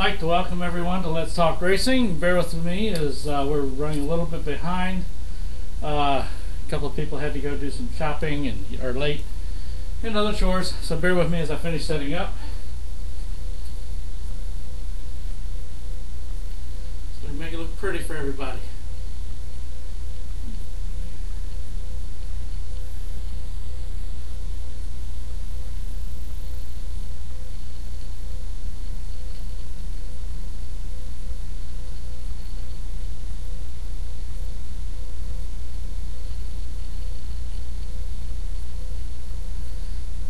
I'd like to welcome everyone to Let's Talk Racing. Bear with me as we're running a little bit behind. A couple of people had to go do some shopping and are late and other chores, so bear with me as I finish setting up. So we make it look pretty for everybody.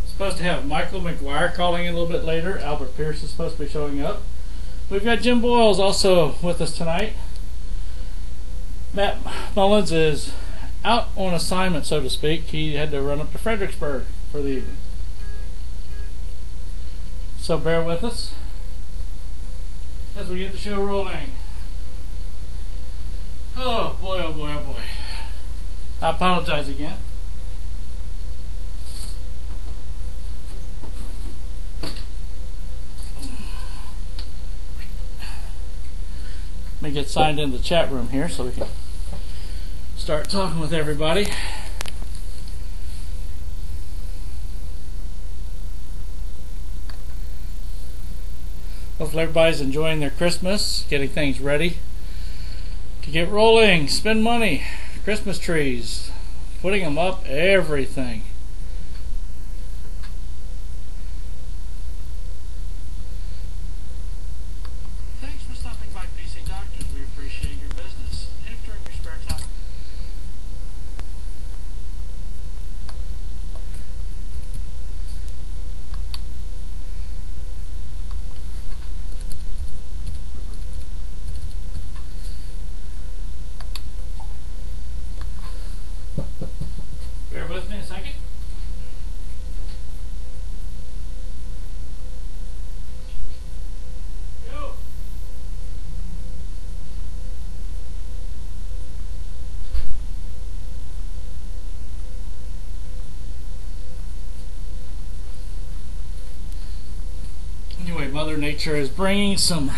Supposed to have Michael McGuire calling in a little bit later. Albert Pearce is supposed to be showing up. We've got Jim Boyle also with us tonight. Matt Mullins is out on assignment, so to speak. He had to run up to Fredericksburg for the evening. So bear with us as we get the show rolling. Oh boy, oh boy, oh boy. I apologize again. Let me get signed into the chat room here so we can start talking with everybody. Hopefully everybody's enjoying their Christmas, getting things ready to get rolling, spend money, Christmas trees, putting them up, everything. Bear with me a second. Go. Anyway, Mother Nature is bringing some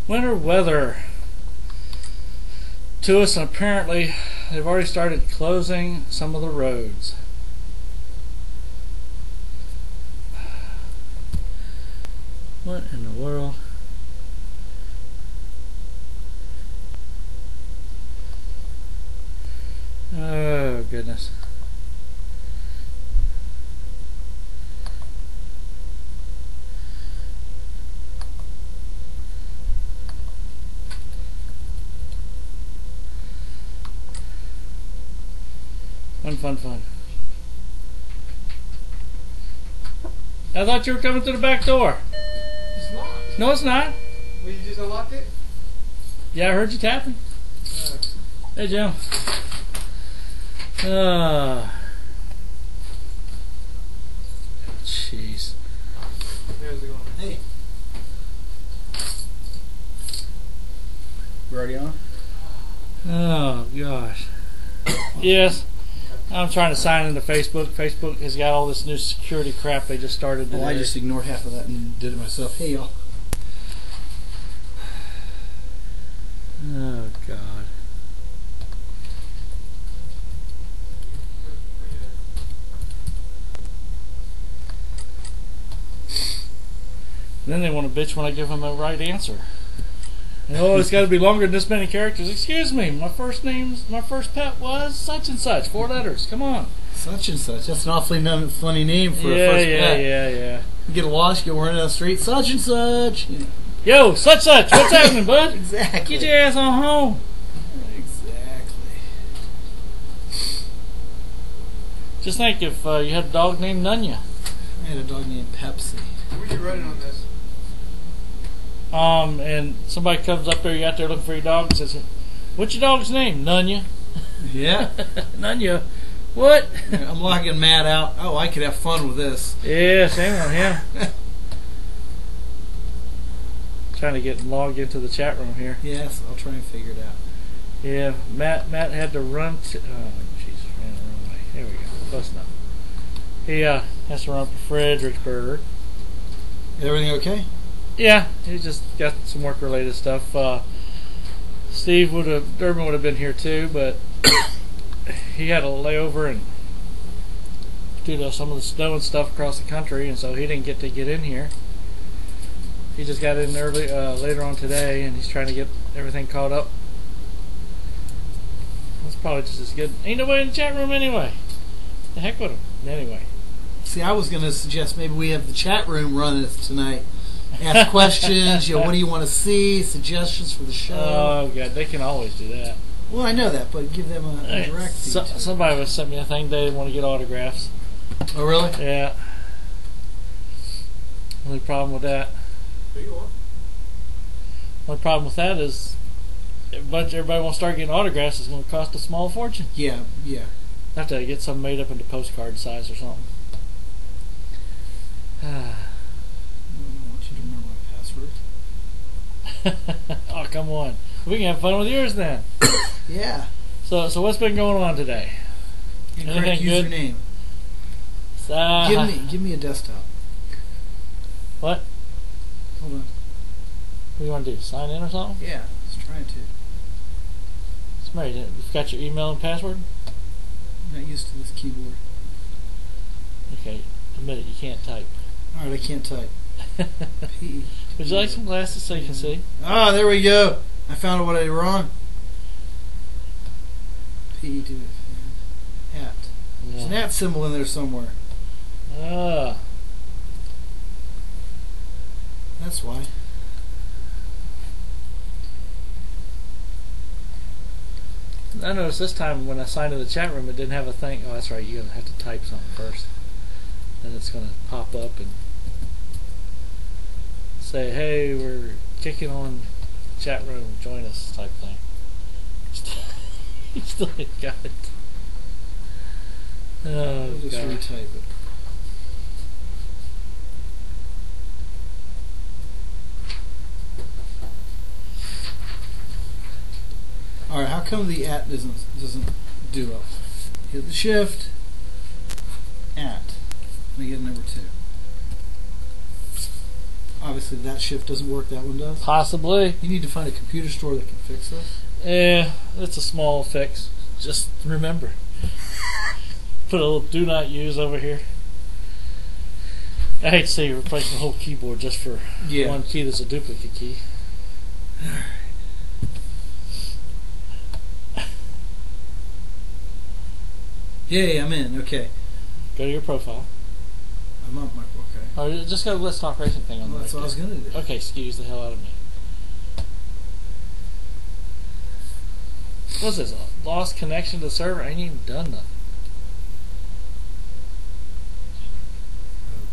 winter weather to us, and apparently they've already started closing some of the roads. What in the world? Oh, goodness. Fun. I thought you were coming through the back door. It's locked. No, it's not. Well, you just unlocked it? Yeah, I heard you tapping. Hey, Jim. Jeez. How's it going? Hey. We're already on? Oh, gosh. Yes. I'm trying to sign into Facebook. Facebook has got all this new security crap they just started today. Oh, I just ignored half of that and did it myself. Hey, y'all. Oh, God. Then they want to bitch when I give them a right answer. Oh, it's got to be longer than this many characters. Excuse me, my first pet was such and such. 4 letters. Come on. Such and such. That's an awfully funny name for a first pet. Yeah. You get lost, get running down the street. Such and such. You know. Yo, such. What's happening, bud? Exactly. Get your ass on home. Exactly. Just think if you had a dog named Nunya. I had a dog named Pepsi. Where are you running on this? And somebody comes up there, you out there looking for your dog, and says, "What's your dog's name?" Nunya. Yeah. Nunya. What? I'm locking Matt out. Oh, I could have fun with this. Yeah, same on him. Trying to get logged into the chat room here. Yes, I'll try and figure it out. Yeah, Matt had to run to... Oh, jeez, ran the wrong way. Here we go. Close enough. He has to run up to Fredericksburg. Everything okay? Yeah, he just got some work-related stuff. Durbin would have been here too, but he had a layover and due to some of the snow and stuff across the country, and so he didn't get in here. He just got in early later on today, and he's trying to get everything caught up. That's probably just as good. Ain't nobody in the chat room anyway. The heck with him. Anyway. See, I was going to suggest maybe we have the chat room running tonight. Ask questions. What do you want to see? Suggestions for the show. Oh God, they can always do that. Well, I know that, but give them a direct feed. Somebody was sent me a thing. They didn't want to get autographs. Oh, really? Yeah. Only problem with that. Only problem with that is everybody wants to start getting autographs. It's going to cost a small fortune. Yeah. I have to get some made up into postcard size or something. I don't want you to remember my password. Oh, come on. We can have fun with yours then. Yeah. So what's been going on today? Incorrect username. Give me a desktop. What? Hold on. What do you want to do? Sign in or something? Yeah, I was trying to. Somebody, you've got your email and password? I'm not used to this keyboard. Okay, admit it, you can't type. Alright, I can't type. P. Would you like some glasses so you can see? Ah, there we go. I found what I did wrong. P. Do it. At. There's an at symbol in there somewhere. That's why. I noticed this time when I signed in the chat room, it didn't have a thing. Oh, that's right. You're gonna have to type something first. Then it's gonna pop up and say, "Hey, we're kicking on chat room. Join us," type thing. You still ain't got it. Oh, I'll just God. retype it. Alright, how come the at doesn't do it? Hit the shift. At. Let me get number 2. Obviously that shift doesn't work, that one does. Possibly. You need to find a computer store that can fix this. Yeah, it's a small fix. Just remember. Put a little do not use over here. I hate to say you're replacing the whole keyboard just for one key that's a duplicate key. Yay, I'm in. Okay. Go to your profile. I'm up, Michael. Okay. Or just go to Let's Talk Racing thing on Well, that's what I was going to do. Okay, excuse the hell out of me. What's this? Lost connection to the server? I ain't even done nothing.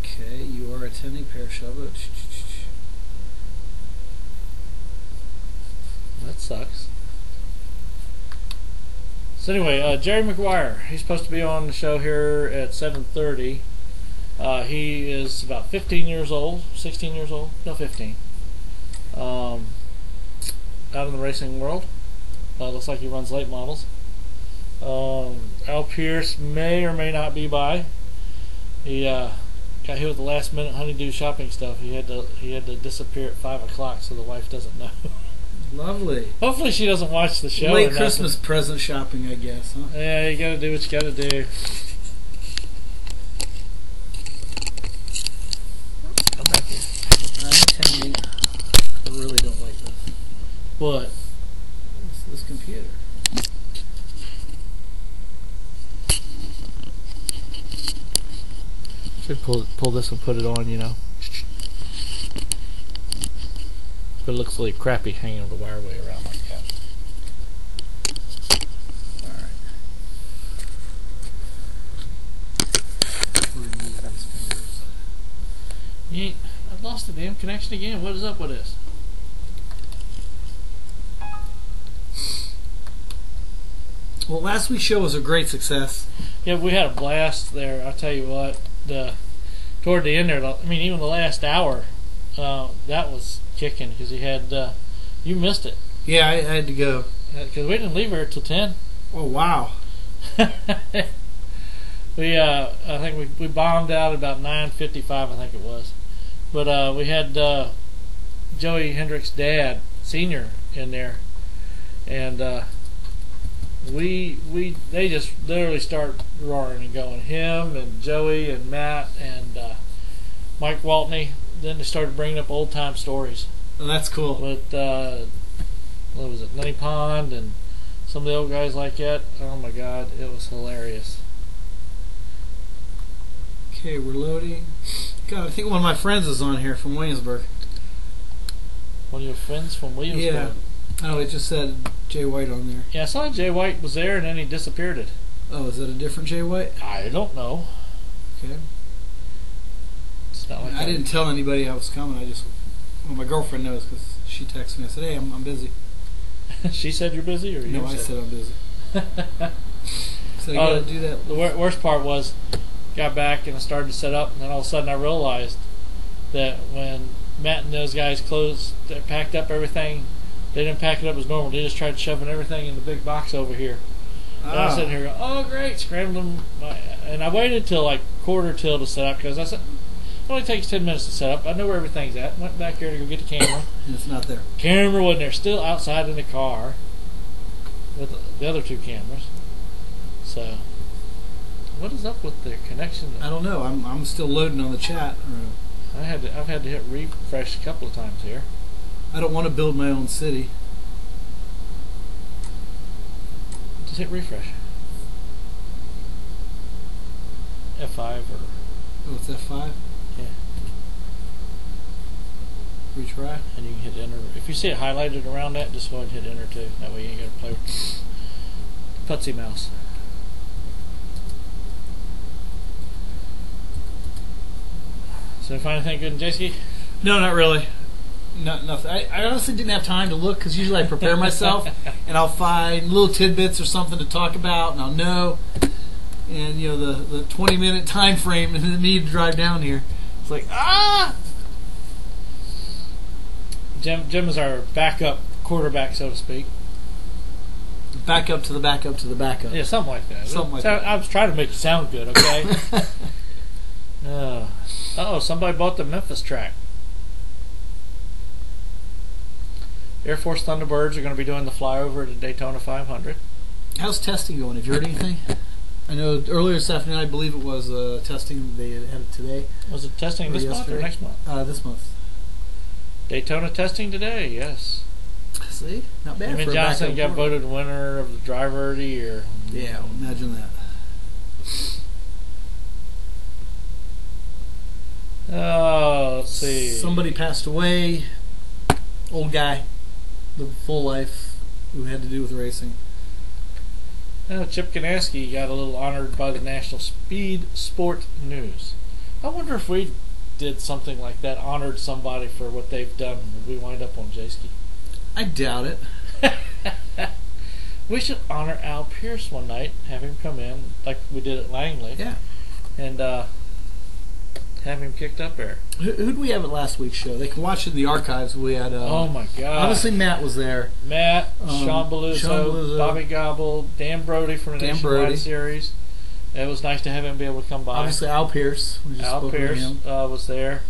Okay, you are attending Pearce. That sucks. So anyway, Jerry McGuire, he's supposed to be on the show here at 7:30. He is about 15 years old, 16 years old, no 15. Out in the racing world. Looks like he runs late models. Al Pearce may or may not be by. He got hit with the last minute honeydew shopping stuff. He had to disappear at 5 o'clock so the wife doesn't know. Lovely. Hopefully she doesn't watch the show. Late Christmas present shopping, I guess, huh? Yeah, you gotta do what you gotta do. Come back here. I'm attending. I really don't like this. What? This computer. Should pull this and put it on, you know. But it looks really crappy hanging the wire way around like that. Alright. I've lost the damn connection again. What is up with this? Well, last week's show was a great success. Yeah, we had a blast there. I'll tell you what. Toward the end there, I mean, even the last hour, that was kicking because he had. You missed it. Yeah, I had to go. Because we didn't leave here till 10. Oh wow. I think we bombed out about 9:55. I think it was. But we had Joey Hendrick's dad, Senior, in there, and they just literally start roaring and going. Him and Joey and Matt and Mike Waltney. Then they started bringing up old time stories. Oh, that's cool. With what was it, Lenny Pond and some of the old guys like that. Oh my God, it was hilarious. Okay, we're loading. God, I think one of my friends is on here from Williamsburg. One of your friends from Williamsburg? Yeah. Oh, it just said Jay White on there. Yeah, I saw Jay White was there and then he disappeared it. Oh, is that a different Jay White? I don't know. Okay. It's not like I didn't tell anybody I was coming. Well, my girlfriend knows because she texted me. I said, hey, I'm busy. She said you're busy, or you No, I said I'm busy. So you gotta do that. The worst part was, got back and I started to set up, and then all of a sudden I realized that when Matt and those guys they packed up everything, they didn't pack it up as normal. They just tried shoving everything in the big box over here. And I was sitting here going, oh great, scrambling. And I waited till like quarter till to set up because I said, it only takes 10 minutes to set up. I know where everything's at. Went back there to go get the camera. And it's not there. Camera wasn't there. Still outside in the car with the other two cameras. So, what is up with the connection? I don't know. I'm still loading on the chat room. I've had to hit refresh a couple of times here. I don't want to build my own city. Just hit refresh. F5 or... Oh, it's F5? Yeah. Retry? And you can hit enter. If you see it highlighted around that, just go ahead and hit enter too. That way you ain't got to play with putsy mouse. So you find anything good in J-Ski? No, not really. Nothing. I honestly didn't have time to look because usually I prepare myself and I'll find little tidbits or something to talk about and I'll know. And you know the 20-minute time frame and the need to drive down here. It's like Jim is our backup quarterback, so to speak. Back up to the backup to the backup. Yeah, something like that. Something like that. I was trying to make it sound good, okay? Somebody bought the Memphis track. Air Force Thunderbirds are going to be doing the flyover at the Daytona 500. How's testing going? Have you heard anything? I know earlier this afternoon, I believe it was testing. They had it today. Was it testing this month or next month? This month. Daytona testing today, yes. See? Not bad. Jimmy Johnson got voted winner of the driver of the year. Yeah, imagine that. Oh, let's see. Somebody passed away. Old guy. Lived a full life who had to do with racing. Chip Ganasky got a little honored by the National Speed Sport News. I wonder if we did something like that, honored somebody for what they've done, would we wind up on J-Ski? I doubt it. We should honor Al Pearce one night, have him come in, like we did at Langley. Yeah. And have him kicked up there. Who'd we have at last week's show? They can watch it in the archives. We had. Oh my God! Obviously, Matt was there. Matt, Sean Beluso, Bobby Gobble, Dan Brody from the Nationwide Series. It was nice to have him be able to come by. Obviously, Al Pearce. Al Pearce was there.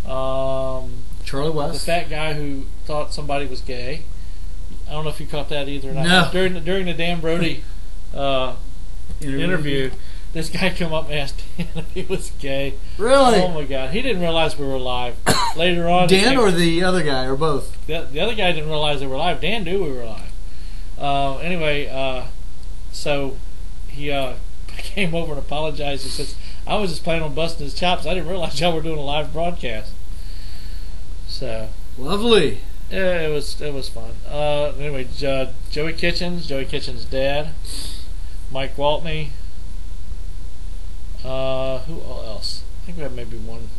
Charlie West, the fat guy who thought somebody was gay. I don't know if you caught that either. No. During the Dan Brody interview, this guy come up and asked Dan if he was gay. Really? Oh my God! He didn't realize we were live. Later on, Dan or the other guy or both? The other guy didn't realize they were live. Dan knew we were live. Anyway, so he came over and apologized. He says, "I was just planning on busting his chops. I didn't realize y'all were doing a live broadcast." So lovely. Yeah, it was fun. Anyway, Joey Kitchens' dad, Mike Waltney. Who else? I think we had maybe one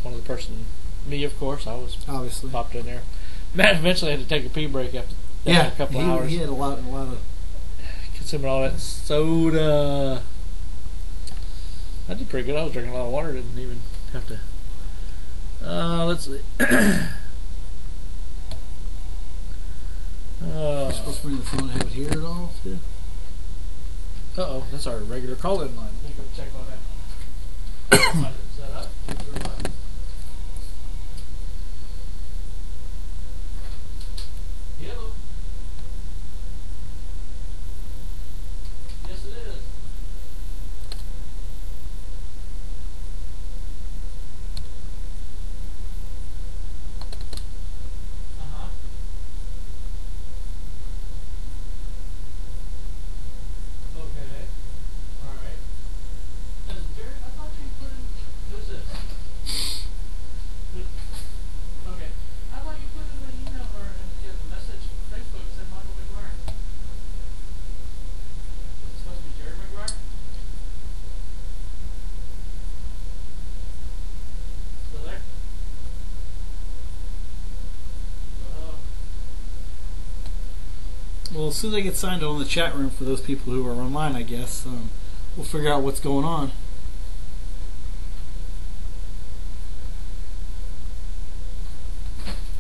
of the person. Me, of course. I was obviously popped in there. Matt eventually had to take a pee break after a couple of hours. He had a lot of consuming all that soda. I did pretty good. I was drinking a lot of water. Didn't even have to. Let's see. You're supposed to bring the phone and have it here at all, too? That's our regular call-in line. Let me go check on that. Is that up? Well, as soon as I get signed on the chat room for those people who are online, I guess, we'll figure out what's going on.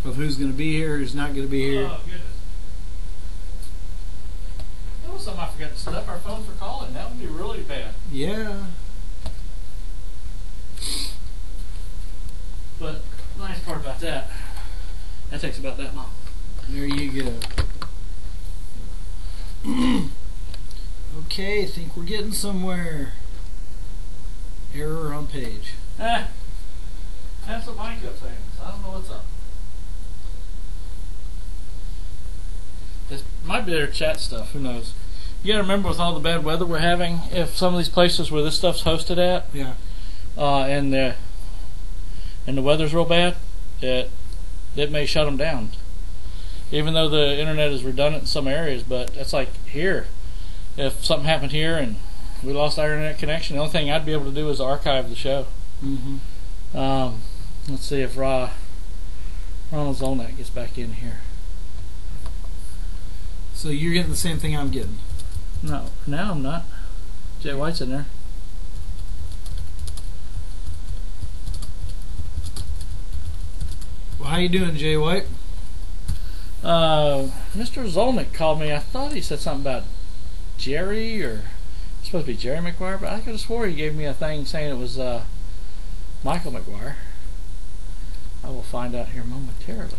Of who's going to be here, who's not going to be here. Oh, goodness. That was something I forgot to set up our phone for calling. That would be really bad. Yeah. But the nice part about that takes about that long. There you go. Okay, I think we're getting somewhere. Error on page. That's what mine kept saying, so I don't know what's up. This might be their chat stuff, who knows. You gotta remember with all the bad weather we're having, if some of these places where this stuff's hosted at, Yeah. and the weather's real bad, it may shut them down. Even though the internet is redundant in some areas, but it's like here, if something happened here and we lost our internet connection, the only thing I'd be able to do is archive the show. Mm-hmm. Let's see if Ronald Zolnak gets back in here. So you're getting the same thing I'm getting. No, now I'm not. Jay White's in there. Well, how you doing, Jay White? Mr. Zolnik called me. I thought he said something about Jerry, or it's supposed to be Jerry McGuire, but I could have swore he gave me a thing saying it was Michael McGuire. I will find out here momentarily.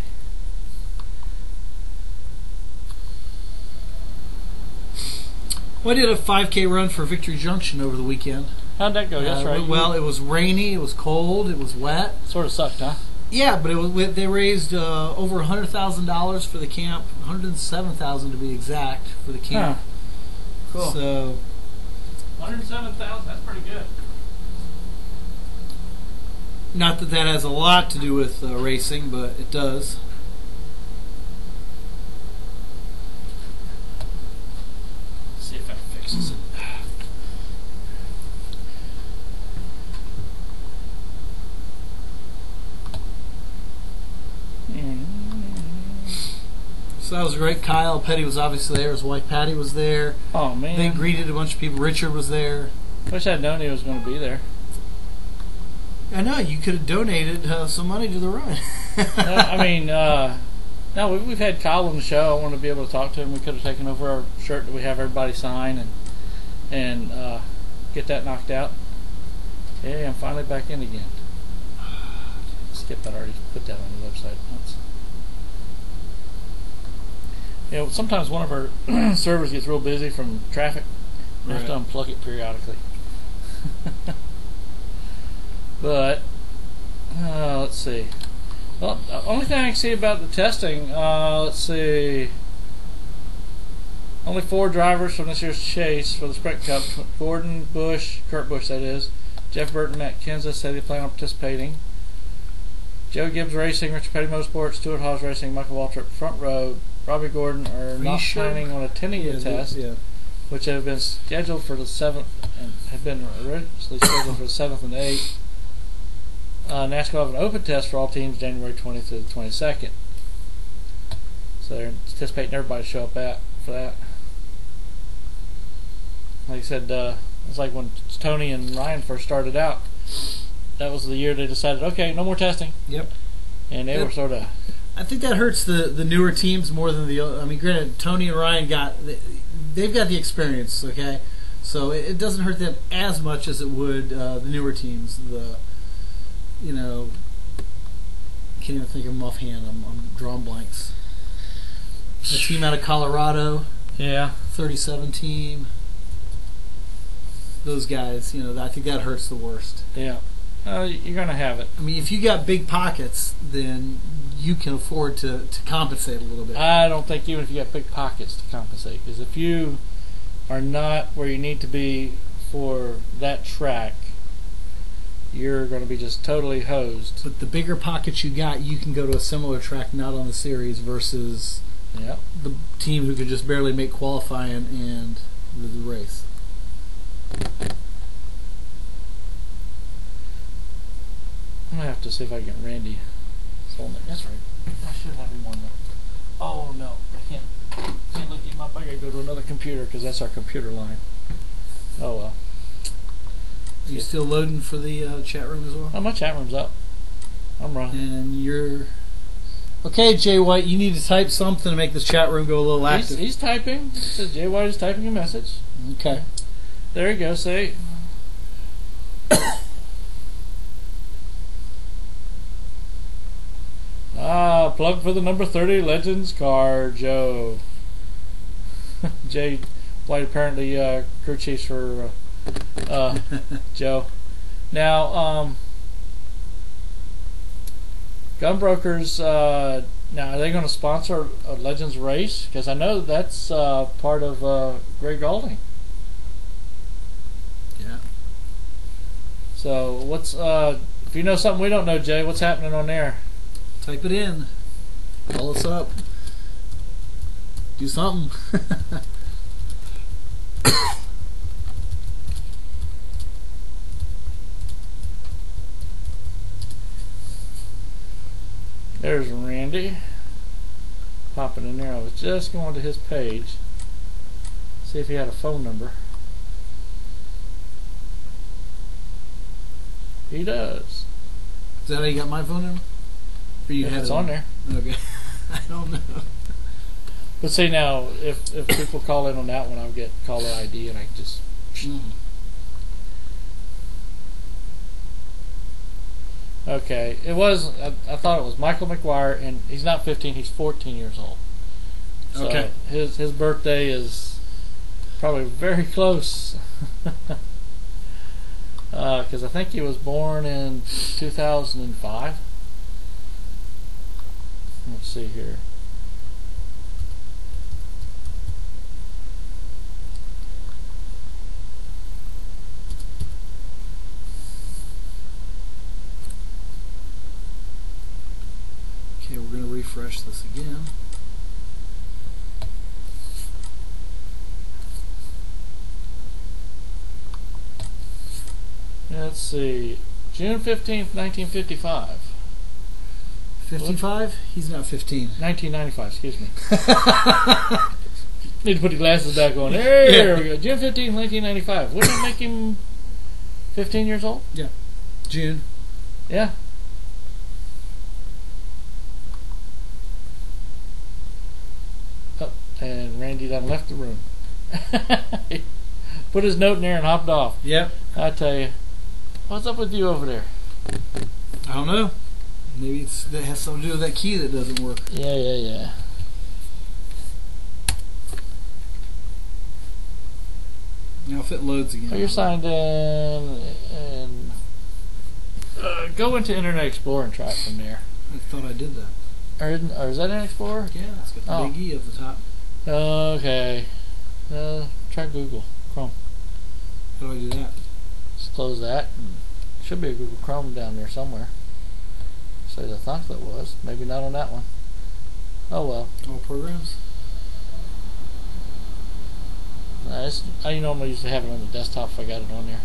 Well, I did a 5K run for Victory Junction over the weekend. How'd that go? That's right. Well, it was rainy, it was cold, it was wet. Sort of sucked, huh? Yeah, but they raised over $100,000 for the camp, $107,000 to be exact for the camp. Huh. Cool. So, $107,000. That's pretty good. not that that has a lot to do with racing, but it does. Let's see if I can fix this. So that was great. Kyle Petty was obviously there. His wife Patty was there. Oh man! They greeted a bunch of people. Richard was there. Wish I'd known he was going to be there. I know, you could have donated some money to the run. No, we've had Kyle on the show. I want to be able to talk to him. We could have taken over our shirt that we have everybody sign and get that knocked out. Hey, I'm finally back in again. Skip that. I already put that on the website once. Yeah, sometimes one of our servers gets real busy from traffic. We have to unplug it periodically. But let's see. Well, the only thing I can see about the testing, let's see. Only 4 drivers from this year's chase for the Sprint Cup: Gordon, Bush, Kurt Busch, that is. Jeff Burton, Matt Kenseth said they plan on participating. Joe Gibbs Racing, Richard Petty Motorsports, Stuart Haas Racing, Michael Waltrip Front Row, Robbie Gordon are not planning on attending the test, which have been scheduled for the 7th and have been originally scheduled for the 7th and 8th. NASCAR will have an open test for all teams January 20th to the 22nd. So they're anticipating everybody to show up for that. Like I said, it's like when Tony and Ryan first started out. That was the year they decided, okay, no more testing. Yep. And they were sort of... I think that hurts the newer teams more than the... I mean, granted, Tony and Ryan they've got the experience, okay? So it doesn't hurt them as much as it would the newer teams. Can't even think of them offhand. I'm drawing blanks. The team out of Colorado. Yeah. 37 team. Those guys, I think that hurts the worst. Yeah. You're going to have it. I mean, if you got big pockets, then you can afford to compensate a little bit. I don't think even if you got big pockets to compensate. Because if you are not where you need to be for that track, you're going to be just totally hosed. But the bigger pockets you got, you can go to a similar track not on the series versus the team who could just barely make qualifying and the race. I'm going to have to see if I can get Randy Solnick. That's right. I should have him on there. Oh, no. I can't look him up computer because that's our computer line. Oh well. Are you still loading for the chat room as well? Oh, my chat room's up. I'm running. And you're... Okay, Jay White, you need to type something to make this chat room go a little active. He's typing. It says Jay White is typing a message. Okay. There you go. Say. Plug for the number 30 Legends card, Joe. Jay White apparently crew chiefs for Joe. Now, Gunbrokers, now are they going to sponsor a Legends race? Because I know that's part of Greg Golding. Yeah. So what's if you know something we don't know, Jay, what's happening on there? Type it in. Call us up. Do something. There's Randy popping in there. I was just going to his page, see if he had a phone number. He does. Is that how you got my phone number? Or you If had it's it on there. Okay. I don't know. But see now, if people call in on that one, I'll get caller ID and I can just. Okay, it was. I thought it was Michael McGuire, and he's not 15. He's 14 years old. So Okay. His birthday is probably very close. Because I think he was born in 2005. Let's see here. Okay, we're going to refresh this again. Let's see. June 15th, 1955. 55? He's not 15. 1995, excuse me. Need to put the glasses back on. There we go. June 15th, 1995. Wouldn't it make him 15 years old? Yeah. June. Yeah. Oh, and Randy done left the room. Put his note in there and hopped off. Yep. I tell you. What's up with you over there? I don't know. Maybe that has something to do with that key that doesn't work. Yeah. Now if it loads again. Oh, you're signed in, and go into Internet Explorer and try it from there. I thought I did that. Or is that Internet Explorer? Yeah, it's got the Oh. big E at the top. Okay. Try Google Chrome. How do I do that? Just close that. Should be a Google Chrome down there somewhere. So I thought that was. Maybe not on that one. Oh well. All programs? I normally used to have it on the desktop if I got it on there.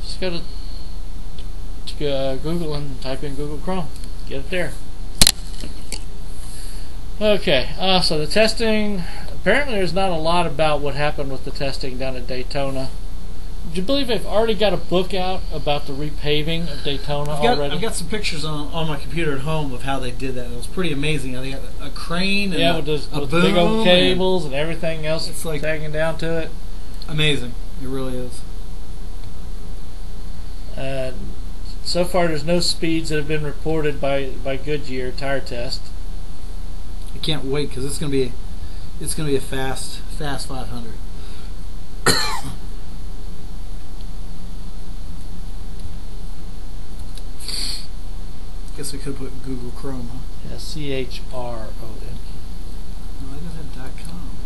Just go to Google and type in Google Chrome. Get it there. Okay, so the testing, apparently there's not a lot about what happened with the testing down at Daytona. Do you believe they've already got a book out about the repaving of Daytona already? I've got some pictures on my computer at home of how they did that. It was pretty amazing. They got a crane and with a the boom big old cables and everything else It's like- hanging down to it. Amazing. It really is. So far, there's no speeds that have been reported by Goodyear tire test. I can't wait because it's gonna be a fast 500. Guess we could put Google Chrome, huh? Yeah, CHROM. No, I just have .com.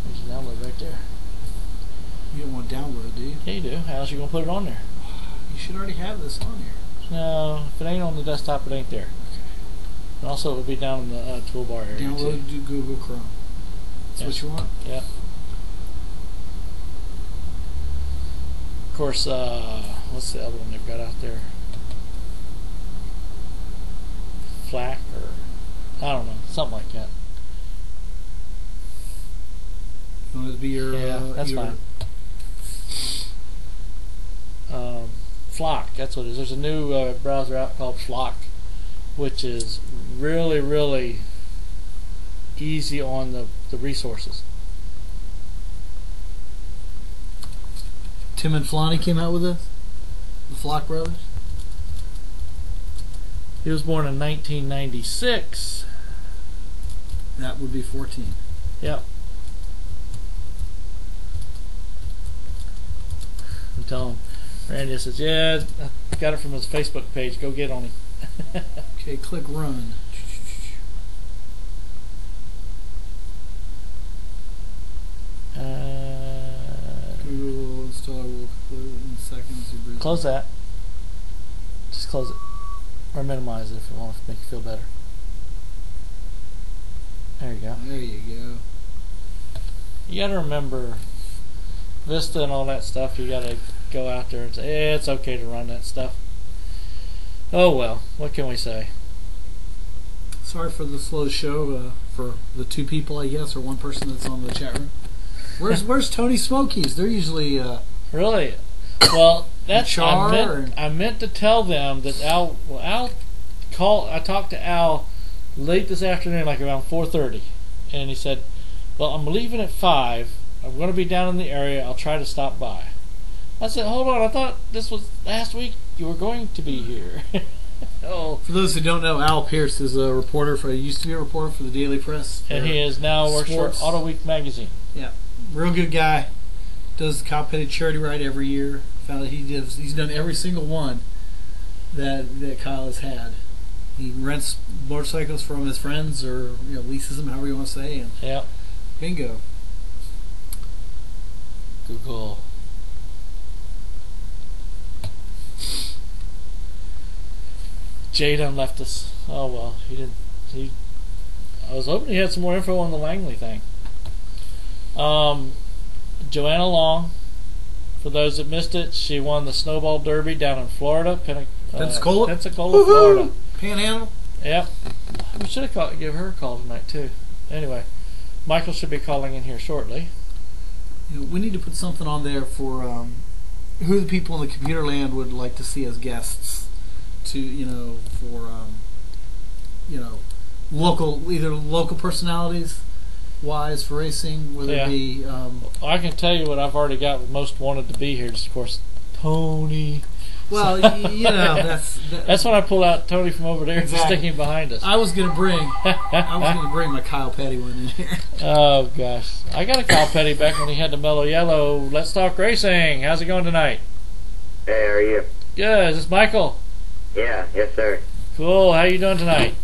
There's a download right there. You don't want to download, do you? Yeah, you do. How else you gonna put it on there? You should already have this on here. No, if it ain't on the desktop, it ain't there. And also, it would be down in the toolbar area. Download too. to Google Chrome. That's what you want? Yeah. Of course, what's the other one they've got out there? FLAC or I don't know, something like that. You want it to be your That's your, fine. Flock, that's what it is. There's a new browser out called Flock, which is really, really easy on the resources. Tim and Flonnie came out with this? The Flock brothers? He was born in 1996. That would be 14. Yep. I'm telling him. Randy says, yeah, I got it from his Facebook page. Go get on him. Okay, click run. Google install will conclude in seconds. Close that. Just close it. Or minimize it if you want to make it feel better. There you go. There you go. You got to remember Vista and all that stuff. You got to go out there and say, yeah, it's okay to run that stuff. Oh well, what can we say? Sorry for the slow show for the two people, I guess, or one person that's on the chat room. Where's Tony Smokies? They're usually really. Well, that's Char I meant to tell them that Al called. I talked to Al late this afternoon, like around 4:30, and he said, "Well, I'm leaving at 5. I'm going to be down in the area. I'll try to stop by." I said, "Hold on. I thought this was last week. You were going to be here." Oh. For those who don't know, Al Pearce is a reporter used to be a reporter for the Daily Press, and he is now works sports. for Auto Week magazine. Yeah, real good guy. Does the Kyle Petty charity ride every year. Found that he's done every single one that Kyle has had. He rents motorcycles from his friends, or leases them, however you want to say. And yeah, bingo. Google. Jay done left us. Oh well, he didn't. I was hoping he had some more info on the Langley thing. Joanna Long, for those that missed it, she won the Snowball Derby down in Florida, Pensacola, Florida. Panhandle. Yep. We should have give her a call tonight too. Anyway, Michael should be calling in here shortly. We need to put something on there for who the people in the computer land would like to see as guests. To for either local personalities wise for racing, whether it be. I can tell you what I've already got with most wanted to be here. Just of course, Tony. Well, that's when I pull out Tony from over there and stick him behind us. I was gonna bring my Kyle Petty one in here. Oh gosh, I got a Kyle Petty back when he had the Mellow Yellow. Let's talk racing. How's it going tonight? Hey, how are you? Good. Is this Michael? Yeah, yes sir. Cool. How you doing tonight?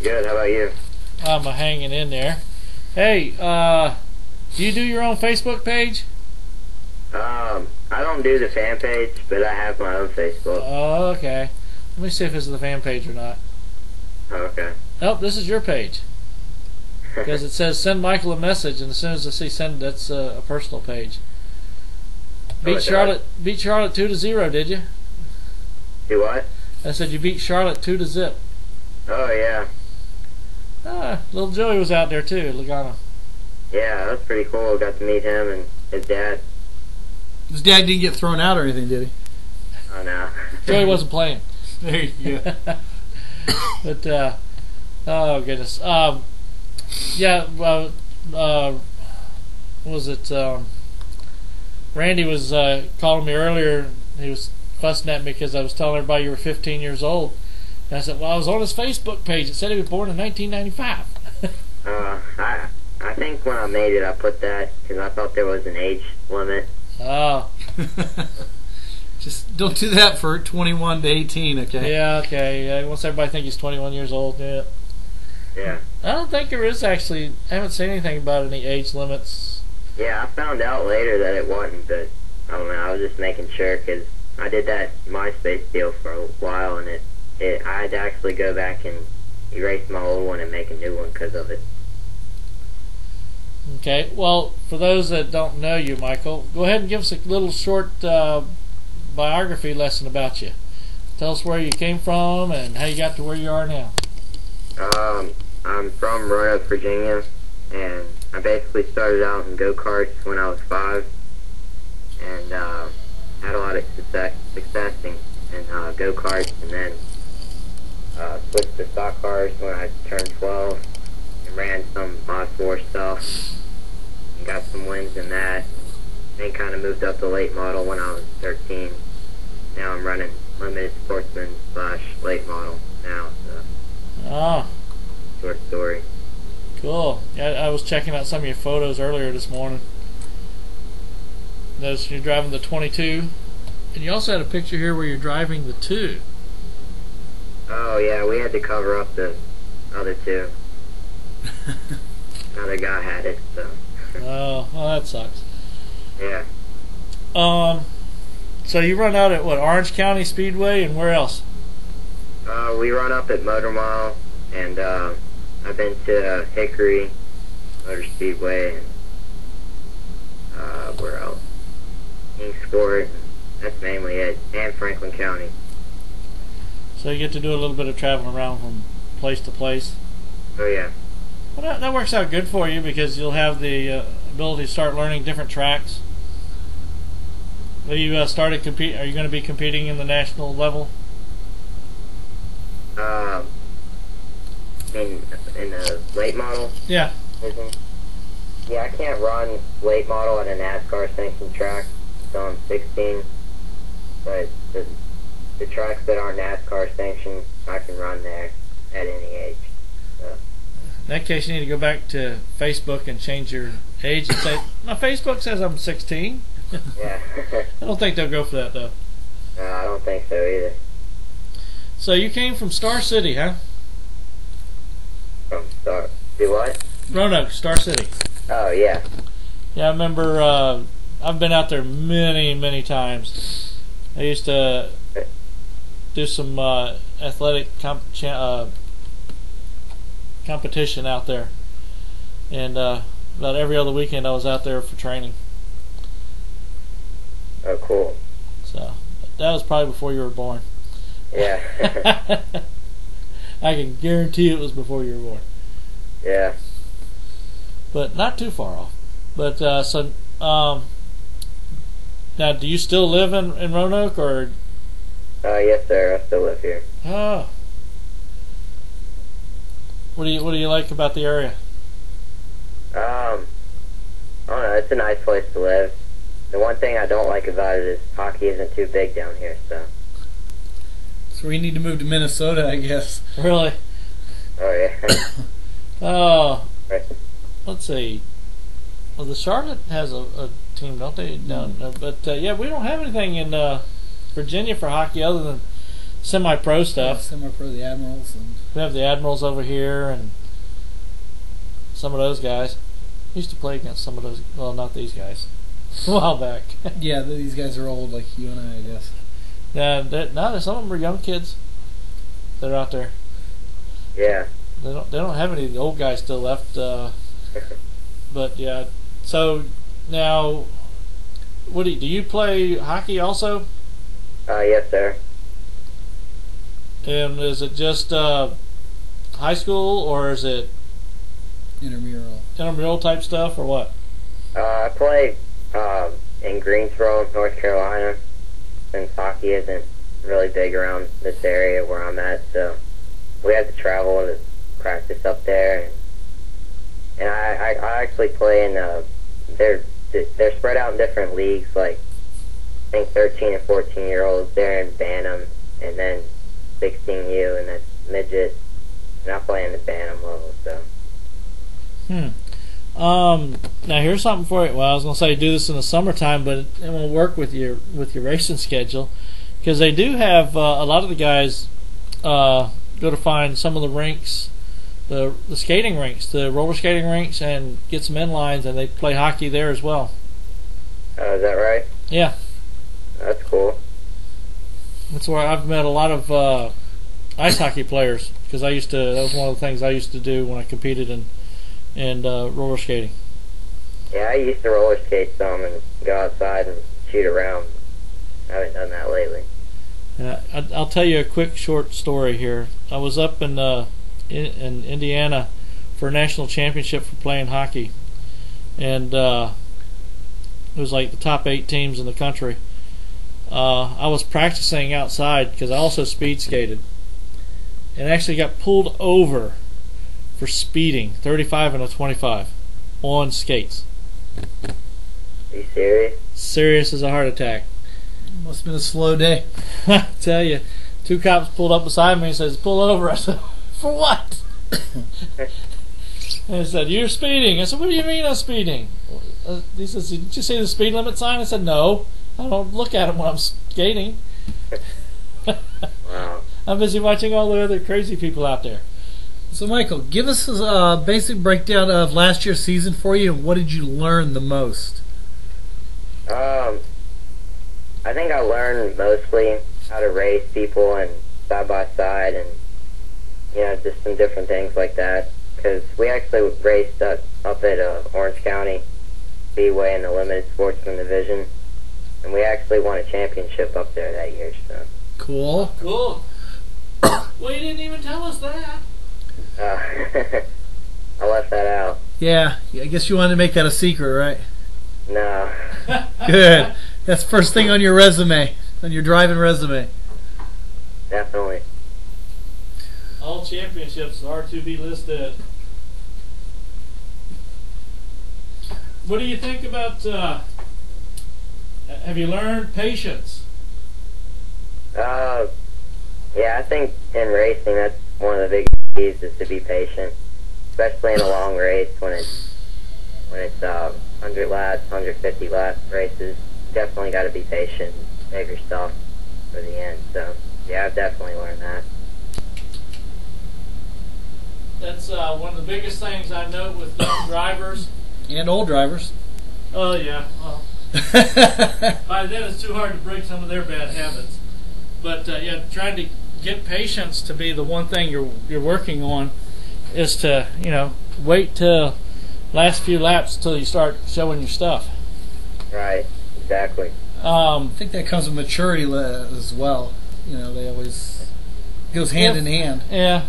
Good. How about you? I'm hanging in there. Hey, do you do your own Facebook page? I don't do the fan page, but I have my own Facebook. Oh, okay. Let me see if this is the fan page or not. Oh, okay. Oh, this is your page. Because it says send Michael a message, and as soon as I see send, that's a personal page. Beat Charlotte 2-0, did you? Do what? I said you beat Charlotte 2-0. Oh yeah. Little Joey was out there too, Logano. Yeah, that's pretty cool. Got to meet him and his dad. His dad didn't get thrown out or anything, did he? Oh no. Joey wasn't playing. There you go. But oh goodness. Yeah. Was it? Randy was calling me earlier. He was fussing at me because I was telling everybody you were 15 years old. And I said, well, I was on his Facebook page. It said he was born in 1995. I think when I made it, I put that because I thought there was an age limit. Oh. Just don't do that for 21 to 18, okay? Yeah, okay. Yeah, once everybody think he's 21 years old, yeah. Yeah. I don't think there is actually. I haven't seen anything about any age limits. Yeah, I found out later that it wasn't, but I don't know. I was just making sure because I did that MySpace deal for a while, and I had to actually go back and erase my old one and make a new one because of it. Okay, well, for those that don't know you, Michael, go ahead and give us a little short biography lesson about you. Tell us where you came from and how you got to where you are now. I'm from Roanoke, Virginia, and I basically started out in go-karts when I was 5, and had a lot of success in go-karts, and then switched to stock cars when I turned 12, and ran some Mod 4 stuff, and got some wins in that. Then kind of moved up to late model when I was 13. Now I'm running limited sportsman / late model now. So Ah, short story. cool. Yeah, I was checking out some of your photos earlier this morning. Noticed you're driving the 22, and you also had a picture here where you're driving the 2. Oh yeah, we had to cover up the other 2. Another guy had it, so Oh, well, that sucks. yeah. So you run out at what, Orange County Speedway, and where else? We run up at Motor Mile, and I've been to Hickory Motor Speedway, and where else? Kingsport. That's mainly it, and Franklin County. So you get to do a little bit of traveling around from place to place. Oh yeah. Well, that works out good for you because you'll have the ability to start learning different tracks. Have you started compete? Are you going to be competing in the national level? In the late model. Yeah. Yeah, I can't run late model at a NASCAR sanctioned track until I'm 16. But the tracks that aren't NASCAR sanctioned, I can run there at any age. So. In that case, you need to go back to Facebook and change your age and say, my Facebook says I'm 16. Yeah. I don't think they'll go for that, though. No, I don't think so either. So you came from Star City, huh? From Star. Do what? Roanoke, Star City. Oh, yeah. Yeah, I remember I've been out there many, many times. I used to do some athletic competition out there. And about every other weekend I was out there for training. Oh, cool. So that was probably before you were born. Yeah. I can guarantee it was before you were born. Yeah. But not too far off. But now, do you still live in Roanoke, or? Yes, sir. I still live here. Oh. What do you like about the area? I don't know. It's a nice place to live. The one thing I don't like about it is hockey isn't too big down here, so. So we need to move to Minnesota, I guess. Really? Oh, yeah. Oh. Right. Let's see. Well, the Charlotte has a team, don't they? Down there? But yeah, we don't have anything in Virginia for hockey other than semi-pro stuff. Yeah, semi-pro, the Admirals. And We have the Admirals over here and some of those guys. Used to play against some of those. Well, not these guys. A while back. yeah, these guys are old, like you and I guess. Yeah, no, some of them are young kids that are out there. Yeah. They don't have any of the old guys still left. But yeah, so now, do you play hockey also? Yes, sir. And is it just high school, or is it intramural type stuff, or what? I play in Greensboro, North Carolina, since hockey isn't really big around this area where I'm at, so we have to travel to practice up there. And I actually play in they're spread out in different leagues, like I think 13 and 14-year-olds. They're in Bantam, and then 16U, and that's midget. And I play in the Bantam level, so. Now here's something for you. Well, I was gonna say do this in the summertime, but it won't work with your racing schedule, because they do have a lot of the guys go to find some of the rinks, the skating rinks, the roller skating rinks, and get some inlines, and they play hockey there as well. Is that right? Yeah, That's cool. that's where I've met a lot of ice hockey players, because that was one of the things I used to do when I competed in roller skating. Yeah, I used to roller skate some and go outside and shoot around. I haven't done that lately. And I'll tell you a quick short story here. I was up in Indiana for a national championship for playing hockey, and it was like the top 8 teams in the country. I was practicing outside because I also speed skated, and actually got pulled over for speeding, 35 and a 25, on skates. Are you serious? Serious as a heart attack. Must have been a slow day. I tell you, 2 cops pulled up beside me and says, "Pull over." I said, "For what?" And he said, "You're speeding." I said, "What do you mean I'm speeding?" He says, "Did you see the speed limit sign?" I said, "No, I don't look at them when I'm skating." Wow. I'm busy watching all the other crazy people out there. So, Michael, give us a basic breakdown of last year's season for you, and what did you learn the most? I think I learned mostly how to race people and side by side, and just some different things like that. Because we actually raced up at Orange County Speedway in the limited sportsman division, and we actually won a championship up there that year. So. Cool. Cool. Well, you didn't even tell us that. I left that out. Yeah, I guess you wanted to make that a secret, right? No. Good. That's first thing on your resume, on your driving resume. Definitely. All championships are to be listed. What do you think about, have you learned patience? Yeah, I think in racing that's one of the big keys is to be patient, especially in a long race when it's 100 laps, 150 lap races. Definitely got to be patient, save yourself for the end. So yeah, I've definitely learned that. That's one of the biggest things I note with young drivers. And old drivers. Oh yeah. Well, by then it's too hard to break some of their bad habits. But yeah, trying to get patience to be the one thing you're working on is to wait till last few laps till you start showing your stuff. Right. Exactly. I think that comes with maturity as well. They always goes hand in hand. Yeah.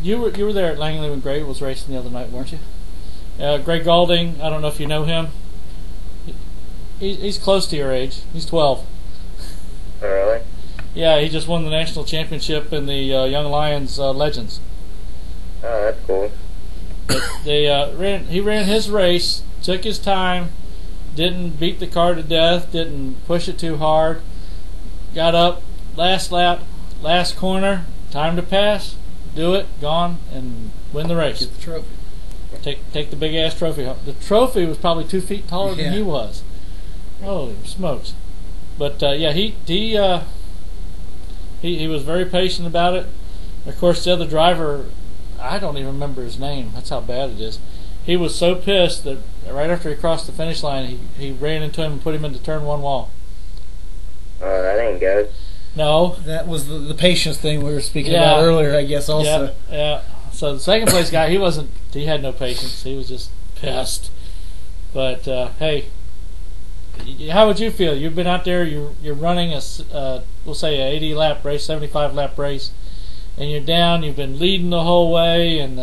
You were there at Langley when Greg was racing the other night, weren't you? Greg Galding. I don't know if you know him. He's close to your age. He's 12. Oh, really? Yeah, he just won the national championship in the Young Lions Legends. Oh, that's cool. He ran his race, took his time, didn't beat the car to death, didn't push it too hard, got up, last lap, last corner, time to pass, do it, gone, and win the race. Get the trophy. Take the big ass trophy home. The trophy was probably 2 feet taller than he was. Holy smokes! But yeah, he was very patient about it. Of course, the other driver, I don't even remember his name. That's how bad it is. He was so pissed that right after he crossed the finish line, he ran into him and put him into turn 1 wall. Oh, that ain't good. No. That was the patience thing we were speaking about earlier, I guess, also. Yeah. So the second place guy, he had no patience. He was just pissed. But, hey, how would you feel? You've been out there, you're running we'll say a 80 lap race, 75 lap race, and you're down, you've been leading the whole way, and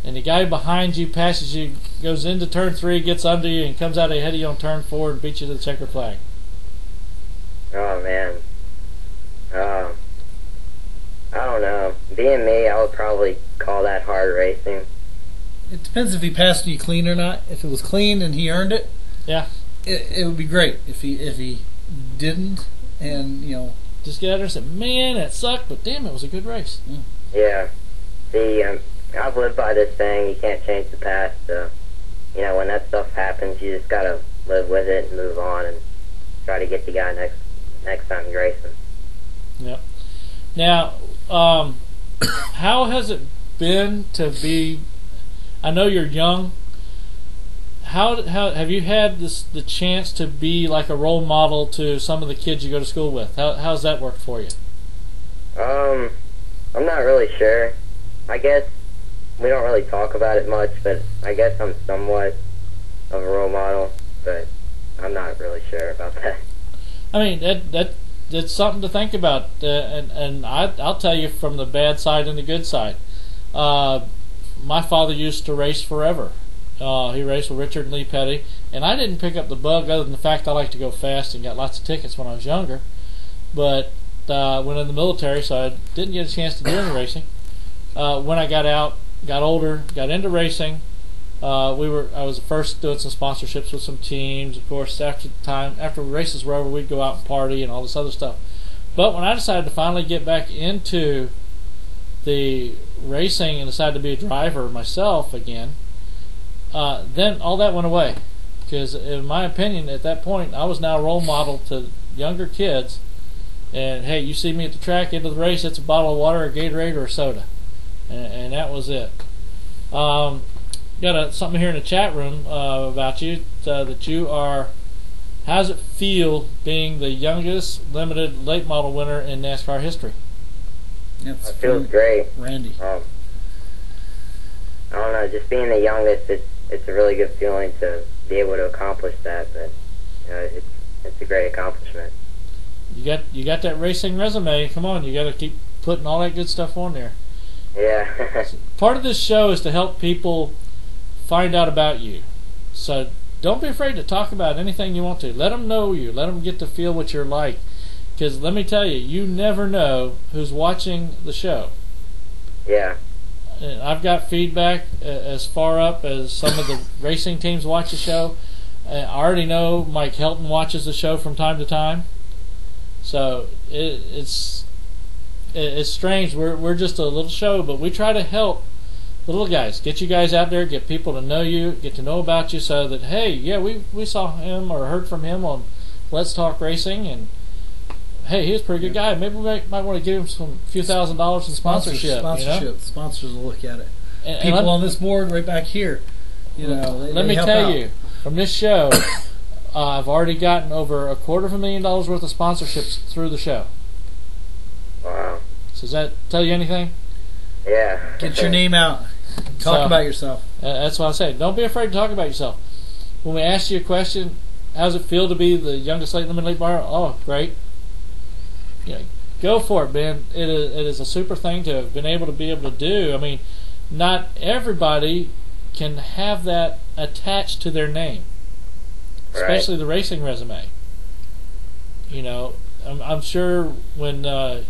the guy behind you passes you, goes into turn 3, gets under you, and comes out ahead of you on turn 4 and beats you to the checkered flag. Oh, man. I don't know. Being me, I would probably call that hard racing. It depends if he passed you clean or not. If it was clean and he earned it, yeah, it would be great. If he didn't, and just get out there and say, "Man, that sucked, but damn, it was a good race." Yeah. See, I've lived by this saying: you can't change the past. So, when that stuff happens, you just gotta live with it and move on and try to get the guy next time you're racing. Yep. Now, how has it been to be? I know you're young. How have you had the chance to be like a role model to some of the kids you go to school with? How's that worked for you? I'm not really sure. I guess we don't really talk about it much, but I guess I'm somewhat of a role model, but I'm not really sure about that. I mean, that's something to think about, and I'll tell you from the bad side and the good side. my father used to race forever. He raced with Richard and Lee Petty, and I didn't pick up the bug other than the fact I like to go fast and got lots of tickets when I was younger. But went in the military, so I didn't get a chance to do any racing. When I got out, got older, got into racing, I was first doing some sponsorships with some teams. Of course, after races were over, we'd go out and party and all this other stuff. But when I decided to finally get back into the racing and decided to be a driver myself again, then all that went away. Because in my opinion, at that point, I was now a role model to younger kids. And hey, you see me at the track, into the race, it's a bottle of water, a Gatorade, or a soda. And that was it. Got something here in the chat room about you, that you are, how does it feel being the youngest limited late model winner in NASCAR history? It feels great. Randy. I don't know, just being the youngest, it's a really good feeling to be able to accomplish that. But it's a great accomplishment. You got that racing resume. Come on, you got to keep putting all that good stuff on there. Yeah. Part of this show is to help people find out about you. So don't be afraid to talk about anything you want to. Let them know you. Let them get to feel what you're like. Because let me tell you, you never know who's watching the show. Yeah. And I've got feedback as far up as some of the racing teams watch the show. I already know Mike Helton watches the show from time to time. So it's strange. We're just a little show, but we try to help the little guys, get you guys out there, get people to know you, get to know about you, so that, hey, yeah, we saw him or heard from him on Let's Talk Racing, and hey, he's a pretty good guy. Maybe we might want to give him some few $1,000s in sponsorship. Sponsors will look at it. And people on this board right back here, let me tell you, from this show, I've already gotten over $250,000 worth of sponsorships through the show. Wow. So does that tell you anything? Yeah. Get your name out. Talk about yourself. That's what I say. Don't be afraid to talk about yourself. When we ask you a question, how does it feel to be the youngest late limited bar? Oh, great. Go for it, Ben. It is a super thing to have been able to do. I mean, not everybody can have that attached to their name, especially the racing resume. I'm sure when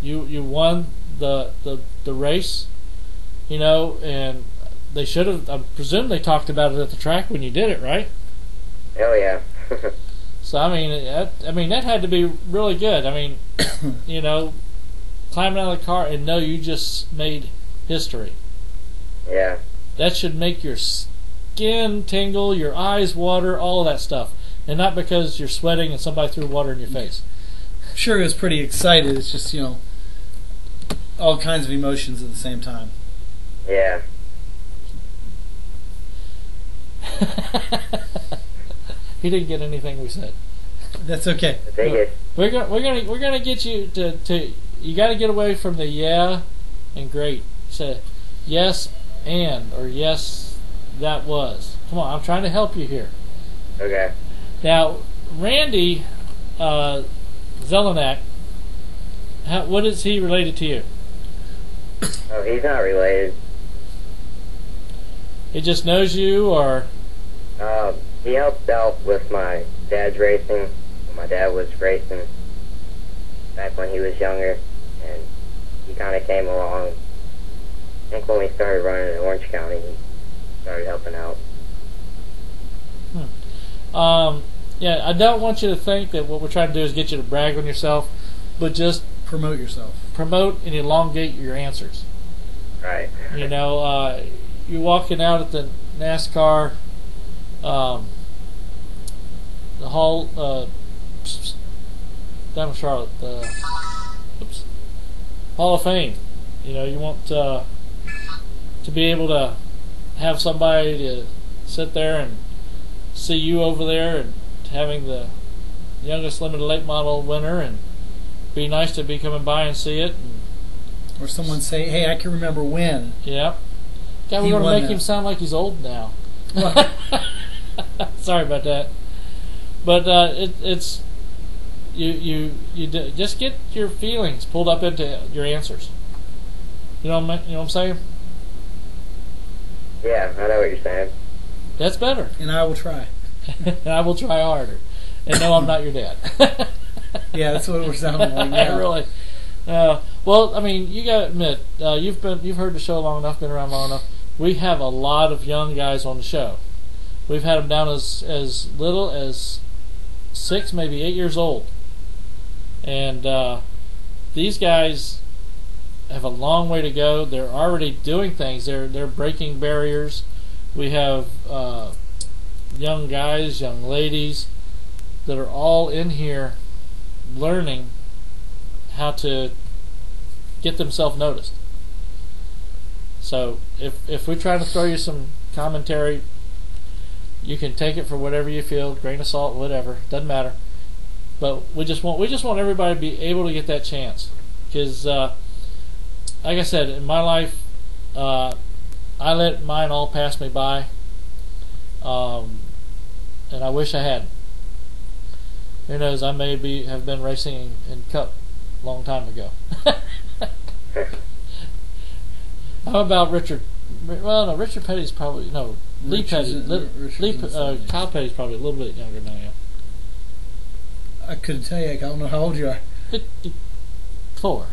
you won the race, and they should have. I presume they talked about it at the track when you did it, right? Oh yeah. So I mean that had to be really good. I mean, climbing out of the car and know you just made history. Yeah. That should make your skin tingle, your eyes water, all of that stuff, and not because you're sweating and somebody threw water in your face. I'm sure he was pretty excited. It's just all kinds of emotions at the same time. Yeah. He didn't get anything we said. That's okay. We're gonna get you to you got to get away from the yeah and great. Say yes and, or yes that was. Come on, I'm trying to help you here. Okay. Now, Randy Zelenak, what is he related to you? Oh, he's not related. He just knows you, or? He helped out with my dad's racing. My dad was racing back when he was younger, and he kind of came along. I think when we started running in Orange County, he started helping out. Yeah, I don't want you to think that what we're trying to do is get you to brag on yourself, but just promote yourself. Promote and elongate your answers. Right. You're walking out at the NASCAR, the hall, down in Charlotte, Hall of Fame. You want to be able to have somebody to sit there and see you over there, and having the youngest limited late model winner, and be nice to be coming by and see it. Or someone say, hey, I can remember when. Yeah. God, we're going to make him sound like he's old now. Sorry about that. But it's you just get your feelings pulled up into your answers. You know what I'm saying? Yeah, I know what you're saying. That's better. And I will try. I will try harder. And no, I'm not your dad. Yeah, that's what we're sounding like now. Really. Well, I mean, you got to admit, you've heard the show long enough, been around long enough. We have a lot of young guys on the show. We've had them down as little as 6, maybe 8 years old, and these guys have a long way to go. They're already doing things. They're breaking barriers. We have young guys, young ladies that are all in here learning how to get themselves noticed. So if we try to throw you some commentary, you can take it for whatever you feel, grain of salt, whatever, doesn't matter. But we just want everybody to be able to get that chance, because like I said, in my life, I let mine all pass me by, and I wish I hadn't. Who knows? I may have been racing in Cup a long time ago. How about Richard? Well, no, Richard Petty's probably no. Lee Petty, Kyle Petty's probably a little bit younger than I am. I couldn't tell you. I don't know how old you are. 54.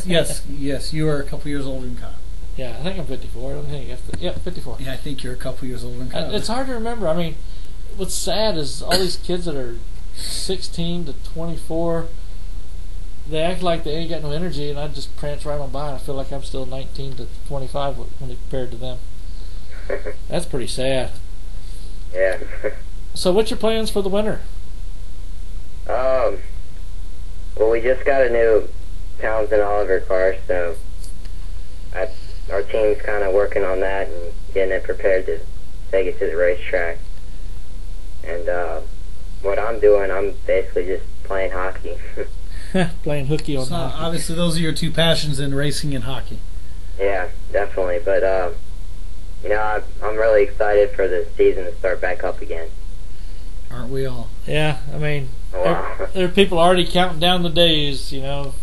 Yes. You are a couple years older than Kyle. Yeah, I think I'm 54. I think 54. Yeah, I think you're a couple years older than Kyle. It's hard to remember. I mean, what's sad is all these kids that are 16 to 24, they act like they ain't got no energy, and I just prance right on by, and I feel like I'm still 19 to 25 when compared to them. That's pretty sad. Yeah. So what's your plans for the winter? Well, we just got a new Townsend Oliver car, so our team's kind of working on that and getting it prepared to take it to the racetrack. And what I'm doing, I'm basically just playing hockey. Playing hooky on So hockey. obviously, those are your two passions in racing and hockey. Yeah, definitely. But I'm really excited for the season to start back up again. Aren't we all? Yeah, I mean, Wow. there are people already counting down the days, you know.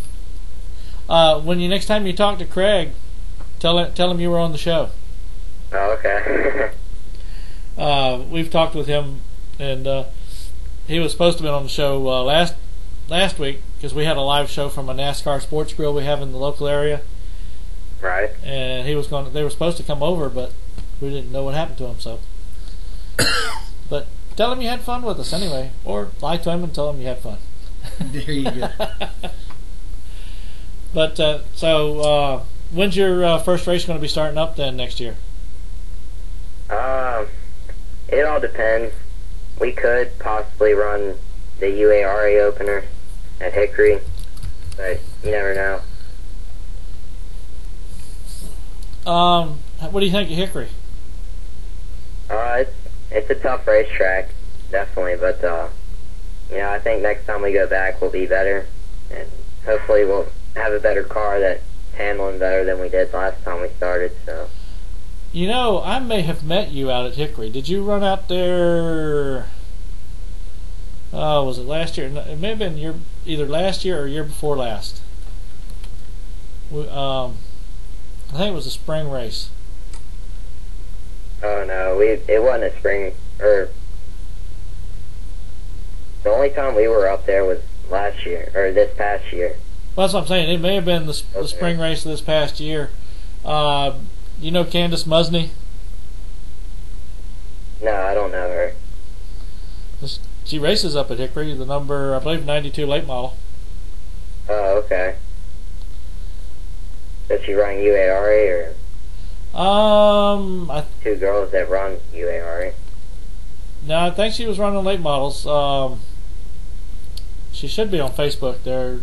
When next time you talk to Craig, tell him you were on the show. Oh, okay. We've talked with him, and he was supposed to be on the show last week, because we had a live show from a NASCAR sports grill we have in the local area. Right. And they were supposed to come over, but we didn't know what happened to him. So, but tell him you had fun with us anyway, or lie to him and tell him you had fun. There you go. But so when's your first race going to be starting up then next year? It all depends. We could possibly run the UARA opener at Hickory, but you never know. What do you think of Hickory? It's a tough racetrack, definitely, but I think next time we go back we'll be better, and hopefully we'll have a better car that's handling better than we did last time we started. So. You know, I may have met you out at Hickory. Did you run out there? Oh, was it last year? No, it may have been either last year or year before last. I think it was a spring race. Oh no, it wasn't a spring, or the only time we were up there was last year, or this past year. Well, that's what I'm saying. It may have been the spring race of this past year. You know Candace Musney? No, I don't know her. She races up at Hickory, the number, I believe, 92 late model. Oh, okay. Does she run UARA, or two girls that run UARA? No, I think she was running late models. She should be on Facebook there.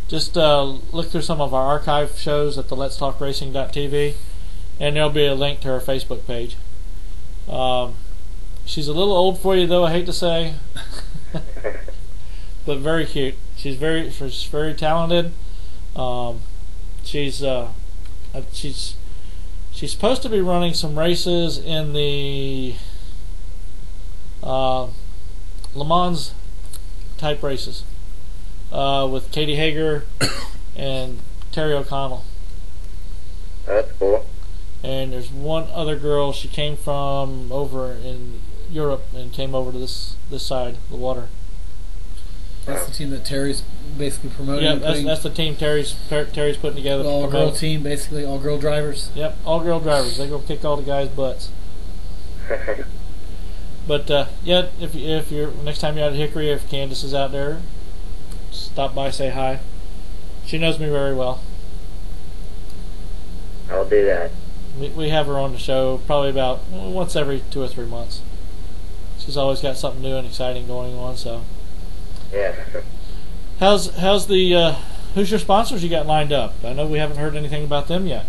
Just look through some of our archive shows at the letstalkracing.tv, and there'll be a link to her Facebook page. She's a little old for you, though, I hate to say, but very cute. She's very talented. She's supposed to be running some races in the Le Mans type races with Katie Hager and Terry O'Connell. That's cool. and there's one other girl. She came from over in Europe and came over to this side of the water. That's the team that Terry's basically promoting. Yeah, that's the team Terry's putting together. All girl team, basically all girl drivers. Yep, all girl drivers. They go kick all the guys' butts. But yeah, if you're next time you're out at Hickory, if Candace is out there, stop by, say hi. She knows me very well. I'll do that. We have her on the show probably about once every 2 or 3 months. She's always got something new and exciting going on. So. Yeah. How's the who's your sponsors you got lined up? I know we haven't heard anything about them yet.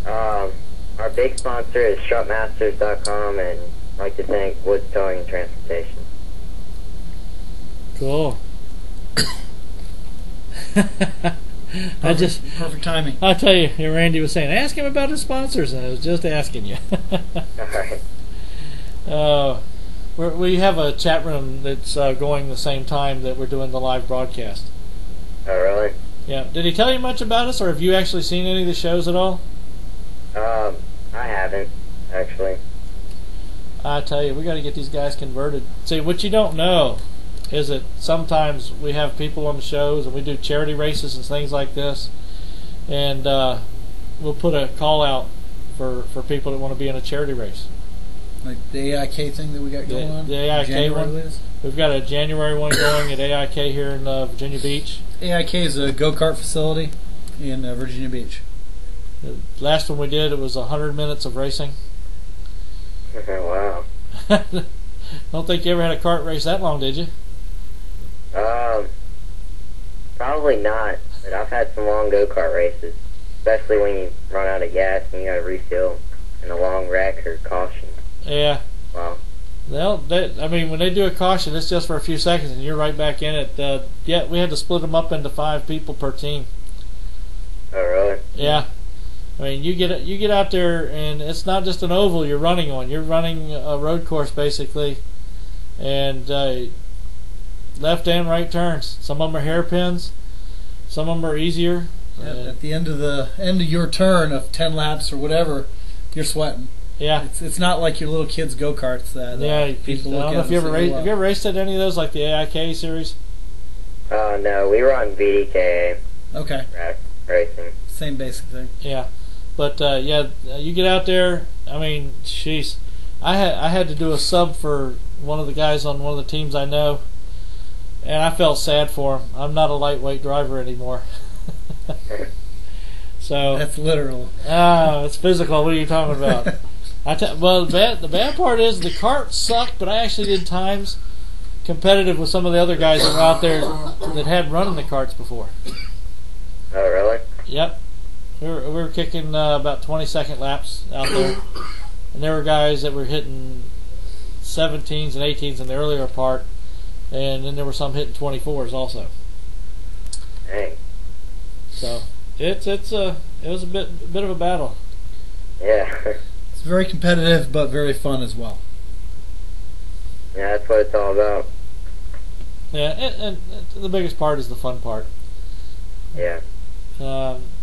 Our big sponsor is strutmasters.com, and I'd like to thank Woods Towing and Transportation. Cool. Perfect timing. I'll tell you, Randy was saying, ask him about his sponsors, and I was just asking you. All right. We have a chat room that's going the same time that we're doing the live broadcast. Oh, really? Yeah. Did he tell you much about us, or have you actually seen any of the shows at all? I haven't, actually. I tell you, we got to get these guys converted. See, what you don't know is that sometimes we have people on the shows and we do charity races and things like this, and we'll put a call out for people that want to be in a charity race. Like the AIK thing that we got going on? The AIK January one. We've got a January one going at AIK here in Virginia Beach. AIK is a go-kart facility in Virginia Beach. The last one we did, it was 100 minutes of racing. Wow. Don't think you ever had a kart race that long, did you? Probably not, but I've had some long go-kart races, especially when you run out of gas and you got to refill in a long wreck or caution. Yeah. Wow. I mean, when they do a caution, it's just for a few seconds, and you're right back in it. Yeah, we had to split them up into 5 people per team. Oh, really? Yeah. I mean, you get out there, and it's not just an oval you're running on. You're running a road course, basically, and left and right turns. Some of them are hairpins. Some of them are easier. At the end of your turn of 10 laps or whatever, you're sweating. Yeah, it's not like your little kids go karts that people look at. I don't know if you ever raced. Have you ever raced at any of those, like the AIK series? No, we run BDK. Okay. Racing. Same basic thing. Yeah, but yeah, you get out there. I mean, jeez, I had to do a sub for one of the guys on one of the teams I know, and I felt sad for him. I'm not a lightweight driver anymore. So that's literal. It's physical. What are you talking about? Well, the bad part is the cart sucked, but I actually did times competitive with some of the other guys that were out there that had run in the carts before. Oh, really? Yep. We were kicking about 20-second laps out there, and there were guys that were hitting 17s and 18s in the earlier part, and then there were some hitting 24s also. Dang. So it was a bit of a battle. Yeah. It's very competitive, but very fun as well. Yeah, that's what it's all about. Yeah, and the biggest part is the fun part. Yeah.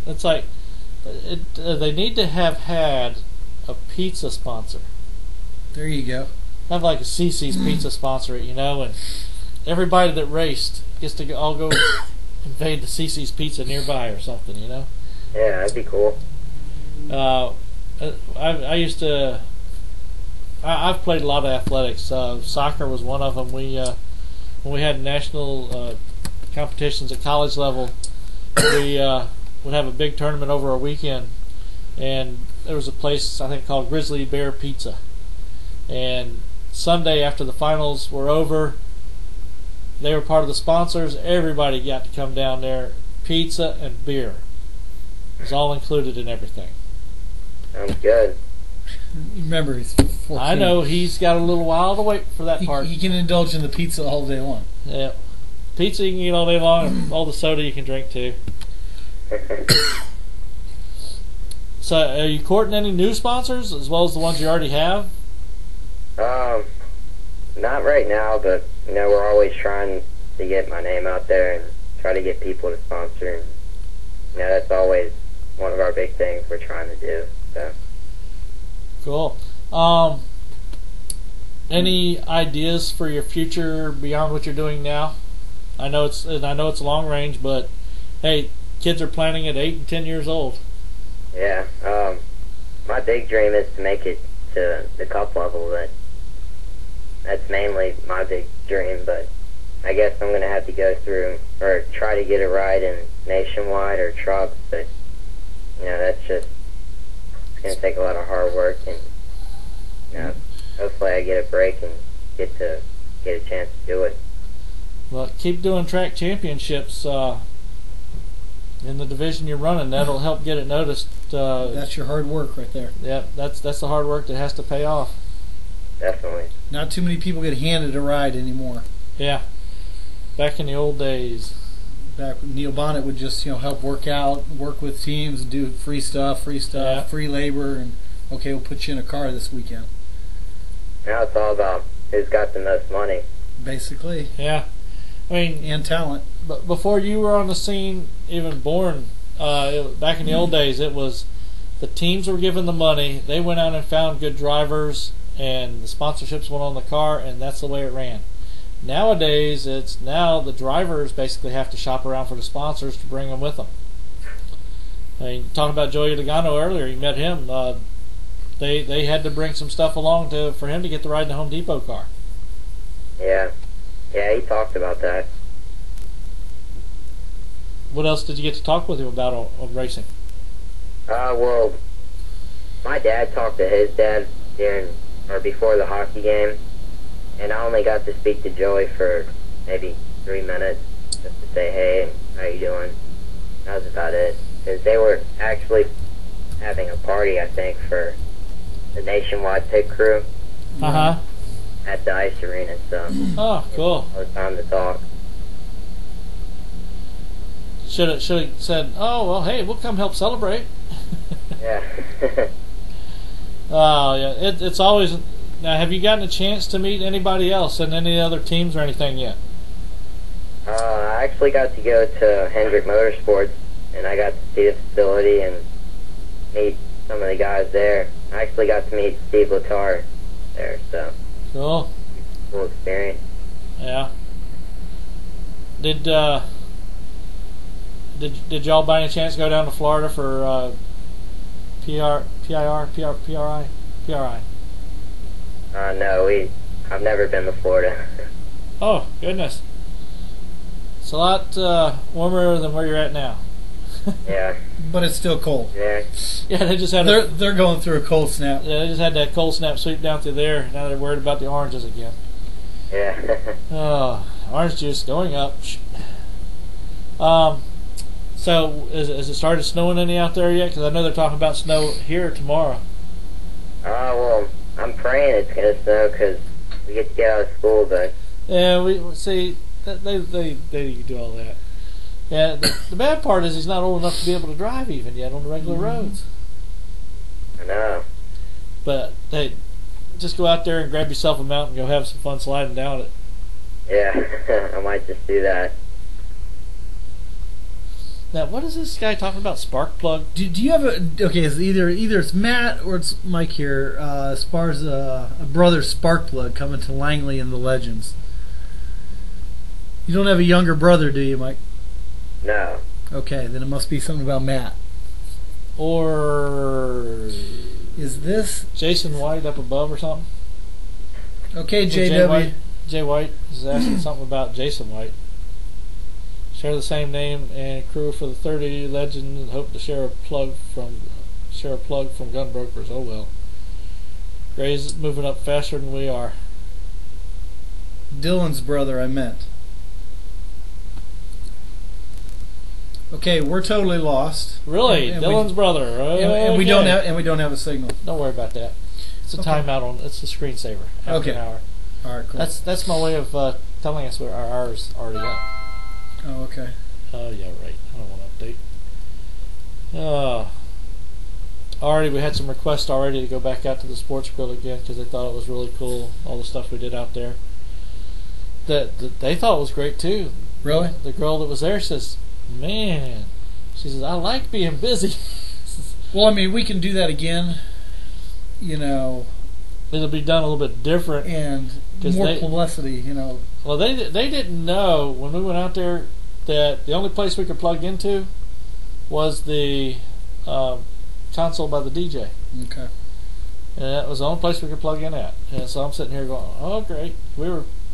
It's like they need to have had a pizza sponsor. There you go. Have like a CC's pizza sponsor it, and everybody that raced gets to all go invade the CC's pizza nearby or something, Yeah, that'd be cool. I used to. I've played a lot of athletics. Soccer was one of them. When we had national competitions at college level, we would have a big tournament over a weekend, and there was a place I think called Grizzly Bear Pizza. And Sunday after the finals were over, they were part of the sponsors. Everybody got to come down there. Pizza and beer. It was all included in everything. Sounds good. Remember, he's 14. I know he's got a little while to wait for that part. He can indulge in the pizza all day long. Yeah, pizza you can eat all day long, and all the soda you can drink too. So, are you courting any new sponsors as well as the ones you already have? Not right now, but we're always trying to get my name out there and try to get people to sponsor. And, that's always one of our big things we're trying to do. So. Cool. Any ideas for your future beyond what you're doing now? I know it's long range, but hey, kids are planning at 8 and 10 years old. Yeah. My big dream is to make it to the cup level, but that's mainly my big dream. But I guess I'm gonna have to go through or try to get a ride in Nationwide or trucks. But that's just it's gonna take a lot of hard work, and hopefully I get a break and get a chance to do it. Well, keep doing track championships in the division you're running. That'll help get it noticed. That's your hard work right there. Yeah, that's the hard work that has to pay off. Definitely. Not too many people get handed a ride anymore. Yeah. Back in the old days. Back when Neil Bonnet would just help work with teams, and do free stuff, Yeah. free labor, and okay, we'll put you in a car this weekend. Now it's all about who's got the most money. Basically. Yeah. I mean, And talent. but before you were on the scene, even born, back in the old days, it was the teams were given the money. They went out and found good drivers, and the sponsorships went on the car, and that's the way it ran. Nowadays, it's now the drivers basically have to shop around for the sponsors to bring them with them. I mean, talking about Joey Logano earlier, you met him. They had to bring some stuff along for him to get the ride in the Home Depot car. Yeah. Yeah, he talked about that. What else did you get to talk with him about on racing? Well, my dad talked to his dad before the hockey game, and I only got to speak to Joey for maybe 3 minutes just to say, hey, how you doing? That was about it. Because they were actually having a party, I think, for the Nationwide pit crew Uh-huh. at the ice arena, so Oh, cool. it was time to talk. Should have said, oh, well, hey, we'll come help celebrate. Yeah. Oh, yeah. It's always... Now, have you gotten a chance to meet anybody else in any other teams or anything yet? I actually got to go to Hendrick Motorsports, and I got to see the facility and meet some of the guys there. I actually got to meet Steve Letarte there, so Cool. cool experience. Yeah. Did y'all by any chance go down to Florida for PRI? No, I've never been to Florida. Oh, goodness. It's a lot warmer than where you're at now. Yeah, But it's still cold. yeah. Yeah, they just had They're going through a cold snap. they just had that cold snap sweep down through there. Now they're worried about the oranges again. Yeah. Oh, orange juice going up. So is it started snowing any out there yet? Because I know they're talking about snow here tomorrow. Well, I'm praying it's going to snow because we get to get out of school, but Yeah, we see that they do all that. Yeah, the bad part is he's not old enough to be able to drive even yet on the regular roads. I know. But they just go out there and grab yourself a mount and go have some fun sliding down it. Yeah, I might just do that. Now, what is this guy talking about? Spark plug? Do you have okay? It's either it's Matt or it's Mike here. As far as a brother spark plug coming to Langley in the Legends. You don't have a younger brother, do you, Mike? No. Okay, then it must be something about Matt. Or Is this Jason White up above or something? okay, Jay JW? White is asking something about Jason White. Share the same name and crew for the 30 Legend and hope to share a plug from Gun Brokers. Oh well. Gray's moving up faster than we are. Dylan's brother, I meant. Okay, we're totally lost. Really? And Dylan's brother. and we don't have a signal. Don't worry about that. It's a Okay. timeout on. It's a screensaver. After Okay. an hour. All right, cool. That's my way of telling us where our hour's already up. Oh, okay. Oh yeah, right. I don't want to update. Already we had some requests already to go back out to the sports grill again because they thought it was really cool. All the stuff we did out there. That they thought it was great too. Really? The girl that was there says, "Man," she says, "I like being busy." Well, I mean, we can do that again. it'll be done a little bit different. and 'Cause more they- publicity. Well, they didn't know when we went out there that the only place we could plug into was the console by the DJ. Okay. And that was the only place we could plug in at. And so I'm sitting here going, oh, great.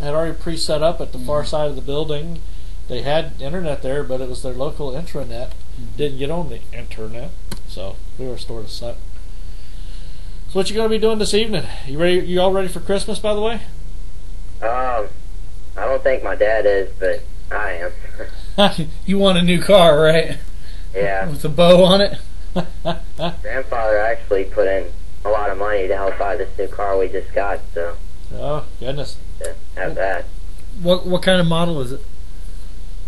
Had already pre-set up at the far side of the building. They had internet there, but it was their local intranet. Didn't get on the internet. So we were sort of set. So what you going to be doing this evening? You ready? You all ready for Christmas, by the way? I don't think my dad is, but I am. You want a new car, right? Yeah. With a bow on it? Grandfather actually put in a lot of money to help buy this new car we just got, so Oh, goodness. to have that. What kind of model is it?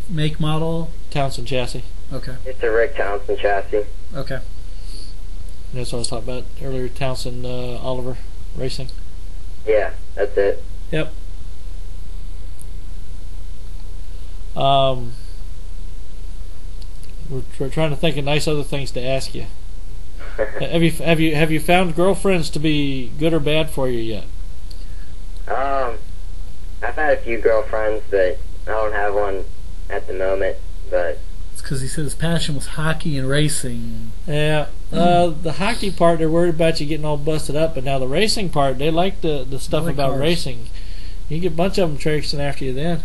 Make, model? Townsend chassis. Okay. It's a Rick Townsend chassis. Okay. That's what I was talking about earlier, Townsend Oliver Racing. Yeah, that's it. Yep. We're trying to think of nice other things to ask you. Have you found girlfriends to be good or bad for you yet? I've had a few girlfriends, but I don't have one at the moment. But It's because he said his passion was hockey and racing. Yeah. The hockey part, they're worried about you getting all busted up, but now the racing part, they like the stuff Like about cars. racing. You get a bunch of them chasing after you then.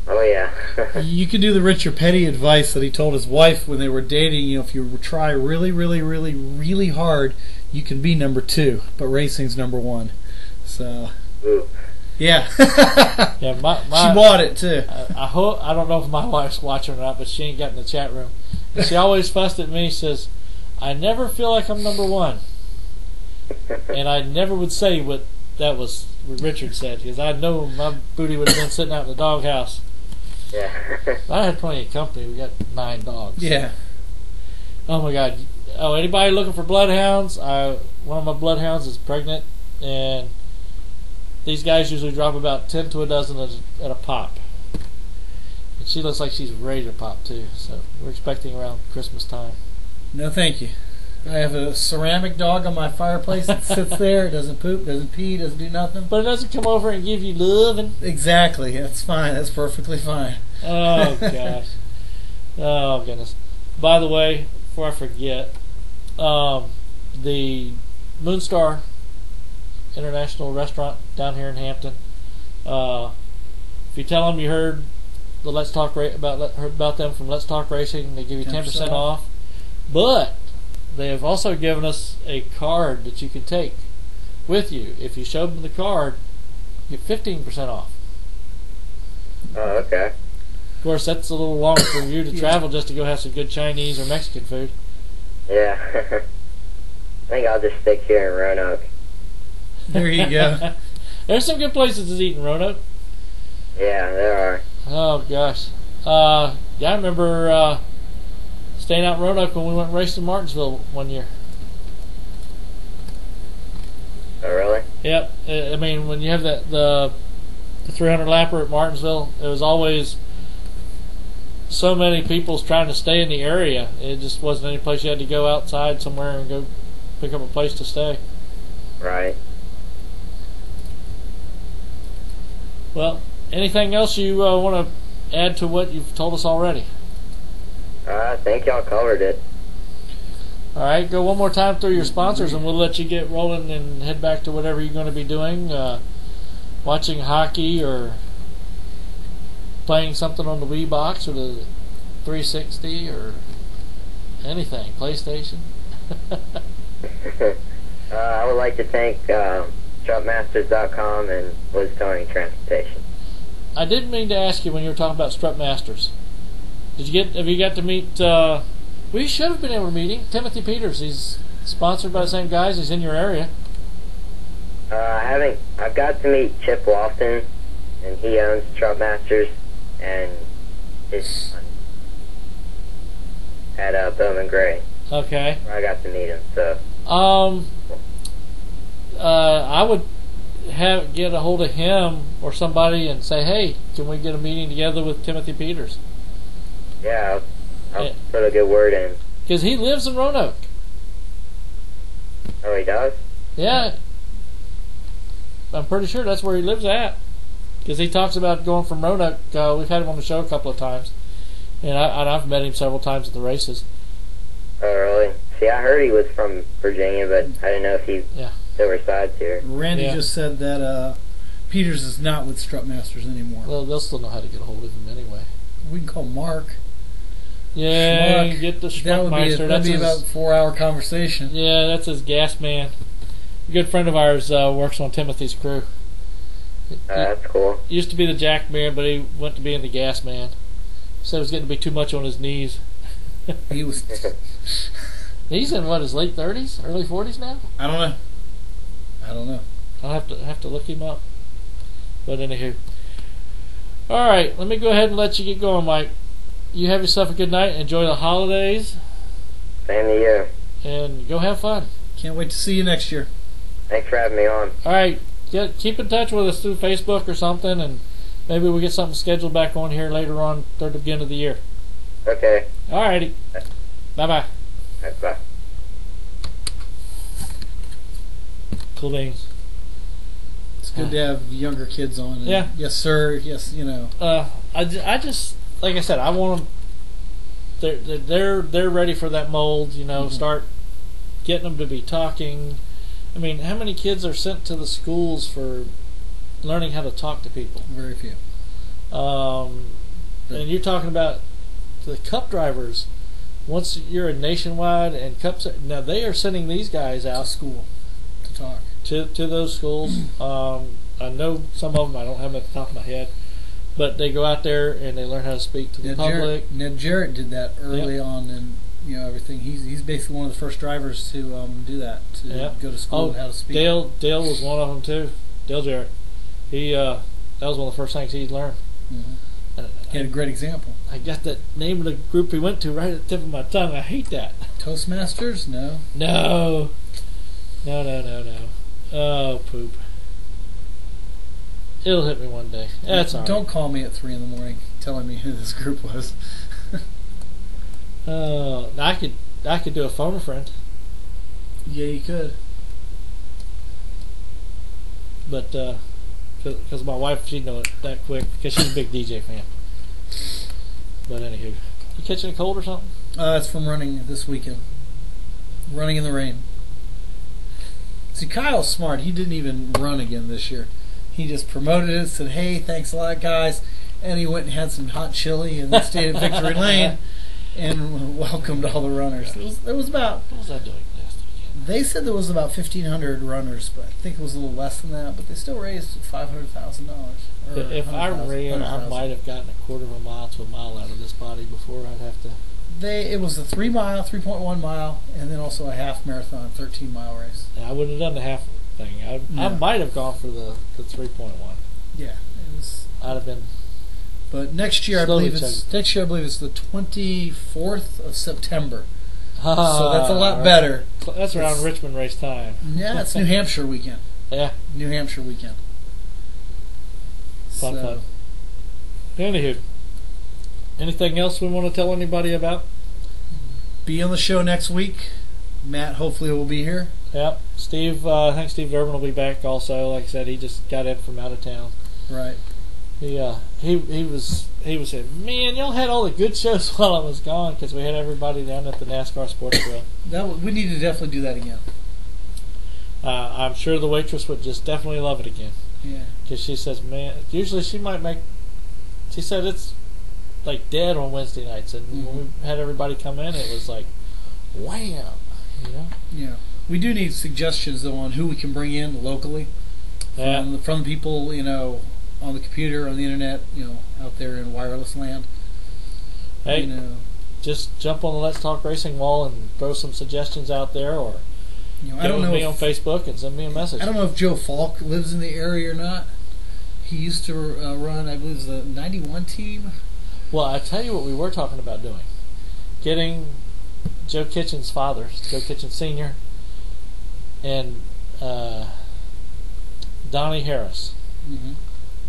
oh yeah, You could do the Richard Petty advice that he told his wife when they were dating. If you try really, really, really, really hard, you can be number 2, but racing's number 1. So, ooh, yeah. Yeah, She my bought it too. I hope, I don't know if my wife's watching or not, but she ain't got in the chat room. And she always fussed at me. Says, "I never feel like I'm number 1," and I never would say what Richard said, because I know my booty would have been sitting out in the doghouse. yeah. I had plenty of company. We got 9 dogs. Yeah. Oh my God. Oh, anybody looking for bloodhounds? One of my bloodhounds is pregnant, and these guys usually drop about 10 to a dozen at a pop. And she looks like she's ready to pop too. So we're expecting around Christmas time. No, thank you. I have a ceramic dog on my fireplace that sits there. It doesn't poop, doesn't pee, doesn't do nothing. But it doesn't come over and give you love and Exactly. That's fine. That's perfectly fine. oh gosh. Oh goodness. By the way, before I forget, the Moonstar International Restaurant down here in Hampton. If you tell them you heard the heard about them from Let's Talk Racing, they give you 10% off. But they have also given us a card that you can take with you. If you show them the card, you get 15% off. Oh, okay. Of course, that's a little long for you to travel just to go have some good Chinese or Mexican food. Yeah. I think I'll just stick here in Roanoke. There you go. There's some good places to eat in Roanoke. Yeah, there are. Oh gosh. Yeah, I remember staying out in Roanoke when we went racing in Martinsville one year. Oh, really? Yep. I mean, when you have the 300 lapper at Martinsville, it was always so many people trying to stay in the area. It just wasn't any place you had to go outside somewhere and go pick up a place to stay. Right. Well, anything else you want to add to what you've told us already? I think y'all covered it. All right, go one more time through your sponsors, and we'll let you get rolling and head back to whatever you're going to be doing, watching hockey or playing something on the Wii box or the 360 or anything, PlayStation. I would like to thank StrutMasters.com and Liz Towing Transportation. I didn't mean to ask you when you were talking about Strut Masters. Have you got to meet? We should have been able to meet him. Timothy Peters. He's sponsored by the same guys. He's in your area. I've got to meet Chip Lofton, and he owns Strut Masters, and his son at Bowman Gray. Okay. Where I got to meet him. So. I would get a hold of him or somebody and say, hey, can we get a meeting together with Timothy Peters? Yeah, I'll put a good word in. Because he lives in Roanoke. Oh, he does? Yeah. I'm pretty sure that's where he lives at. Because he talks about going from Roanoke. We've had him on the show a couple of times. And I've met him several times at the races. Oh, really? See, I heard he was from Virginia, but I didn't know if he still resides here. Randy just said that Peters is not with Strutmasters anymore. Well, they'll still know how to get a hold of him anyway. We can call Mark. Yeah, Schmuck. get the That would be about a 4-hour conversation. Yeah, that's his gas man. A good friend of ours works on Timothy's crew. That's cool. Used to be the jack man, but he went to being the gas man. Said it was getting to be too much on his knees. He was. He's in what, his late 30s, early 40s now? I don't know. I'll have to look him up. But anywho, all right. Let me go ahead and let you get going, Mike. You have yourself a good night. Enjoy the holidays. Same to you. And go have fun. Can't wait to see you next year. Thanks for having me on. All right. Keep in touch with us through Facebook or something, and maybe we'll get something scheduled back on here later on toward the beginning of the year. Okay. All righty. Bye-bye. Bye. Cool beans. It's good to have younger kids on. And Yeah. Yes, sir. Yes, I just, like I said, I want them. They're ready for that mold. Start getting them to be talking. I mean, how many kids are sent to the schools for learning how to talk to people? Very few. And you're talking about the cup drivers. Once you're a nationwide and cups, now they are sending these guys out to school to talk to those schools. I know some of them. I don't have them at the top of my head, but they go out there and they learn how to speak to the public. Ned Jarrett did that early on, and everything. He's basically one of the first drivers to do that, to go to school and how to speak. Dale was one of them too. Dale Jarrett. He that was one of the first things he learned. Mm-hmm. He had a great example. I got that name of the group he went to right at the tip of my tongue. I hate that. Toastmasters? No. No. Oh, poop. It'll hit me one day. That's all right. Don't call me at 3 in the morning telling me who this group was. I could do a phone a friend. Yeah, you could. But because my wife, she'd know it that quick because she's a big DJ fan. But anywho, you catching a cold or something? It's from running this weekend. Running in the rain. See, Kyle's smart. He didn't even run again this year. He just promoted it, said, "Hey, thanks a lot, guys," and he went and had some hot chili and then stayed at Victory Lane and welcomed all the runners. There was about. What was I doing last weekend? They said there was about 1,500 runners, but I think it was a little less than that. But they still raised $500,000. If I ran, I might have gotten a quarter of a mile to a mile out of this body before I'd have to. It was a 3.1 mile, and then also a half marathon, 13-mile race. I wouldn't have done the half thing. I might have gone for the 3.1. Yeah, it was. I'd have been. But next year, I believe it's the 24th of September. So that's a lot better. That's around Richmond race time. Yeah, it's New Hampshire weekend. Yeah, New Hampshire weekend. Fun. Anywho, anything else we want to tell anybody about? Be on the show next week. Matt hopefully will be here. Yep. Steve, I think Steve Durbin will be back also. Like I said, he just got in from out of town. Right. He was saying, man, y'all had all the good shows while I was gone because we had everybody down at the NASCAR Sports Grill. We need to definitely do that again. I'm sure the waitress would just definitely love it again. Yeah. Because she says, man, usually she said it's like dead on Wednesday nights, and when we had everybody come in, it was like, wham, Yeah. We do need suggestions though on who we can bring in locally from the people on the computer, on the internet, out there in wireless land. Hey, just jump on the Let's Talk Racing wall and throw some suggestions out there, or I don't know me on Facebook and send me a message. I don't know if Joe Falk lives in the area or not. He used to run, I believe, the 91 team. Well, I tell you what we were talking about doing. Getting Joe Kitchen's father, Joe Kitchen Sr., and Donnie Harris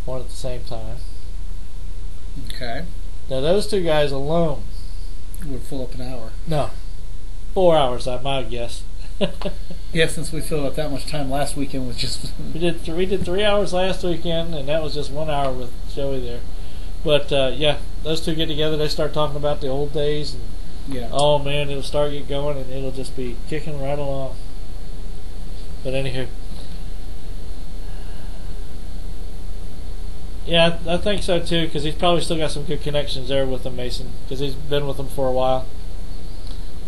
on at the same time. Okay. Now, those two guys alone would fill up an hour. No. 4 hours, I might guess. Yeah, since we filled up that much time last weekend was just we did 3 hours last weekend, and that was just 1 hour with Joey there. But yeah, those two get together. They start talking about the old days, and yeah. oh man, it'll start get going, and it'll just be kicking right along. But anywho, yeah, I think so too, because he's probably still got some good connections there with them, Mason, because he's been with them for a while.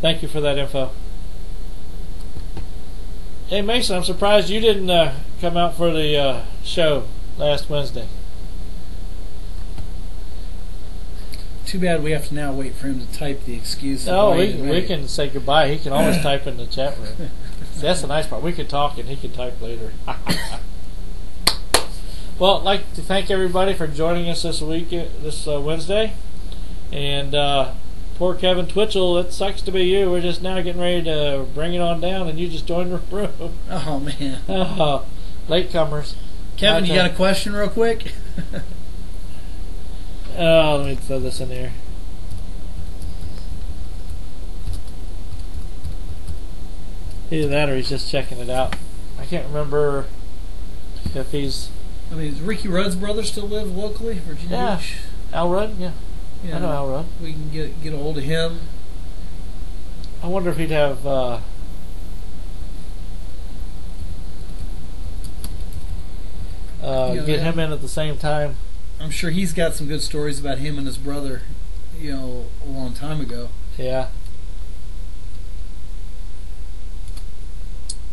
Thank you for that info. Hey Mason, I'm surprised you didn't come out for the show last Wednesday. Too bad we have to now wait for him to type the excuse. Oh, we can say goodbye. He can always type in the chat room. See, that's the nice part. We can talk and he can type later. Well, I'd like to thank everybody for joining us this week, this Wednesday. And poor Kevin Twitchell, it sucks to be you. We're just now getting ready to bring it on down, and you just joined the room. Oh, man. Latecomers. Kevin, you got a question real quick? Oh, let me throw this in here. Either that or he's just checking it out. I can't remember if he's... I mean, does Ricky Rudd's brother still live locally, Virginia Beach? Al Rudd, yeah. I know Al Rudd. We can get a hold of him. I wonder if he'd have... get him in at the same time. I'm sure he's got some good stories about him and his brother, a long time ago. Yeah.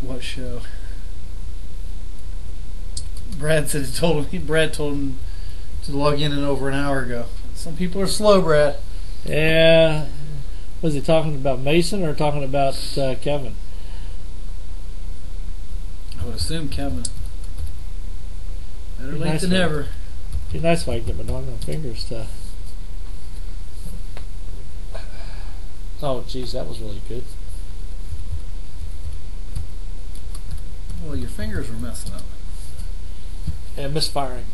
What show? Brad told him to log in over an hour ago. Some people are slow, Brad. Yeah. Was he talking about Mason or talking about Kevin? I would assume Kevin. Better late than never. It'd be nice if I could get my dog on fingers to... Oh, geez, that was really good. Well, your fingers were messing up. And misfiring.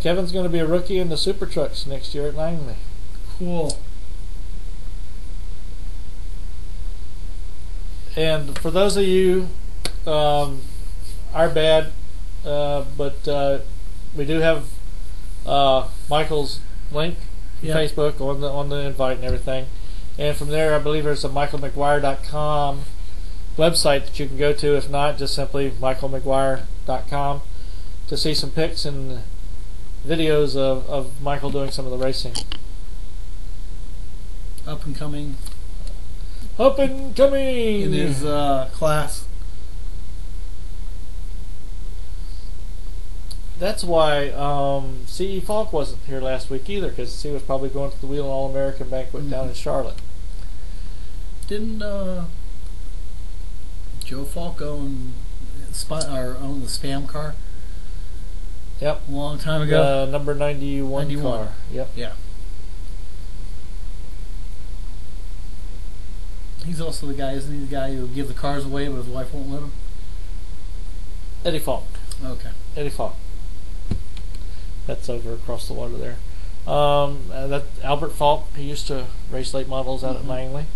Kevin's going to be a rookie in the Super Trucks next year at Langley. Cool. And for those of you, our bad, but we do have Michael's link from Facebook on the invite and everything. And from there, I believe there's a michaelmcguire.com website that you can go to. If not, just simply michaelmcguire.com to see some pics and videos of Michael doing some of the racing. Up and coming. Up and coming! In his class. That's why C.E. Falk wasn't here last week either, because he was probably going to the Wheel All-American Banquet down in Charlotte. Didn't Joe Falk own the Spam car? Yep. A long time ago? Number 91 car. Yep. Yeah. He's also the guy, isn't he, the guy who give the cars away but his wife won't let him? Eddie Falk. Okay. Eddie Falk. That's over across the water there. That Albert Falk, he used to race late models out at Langley.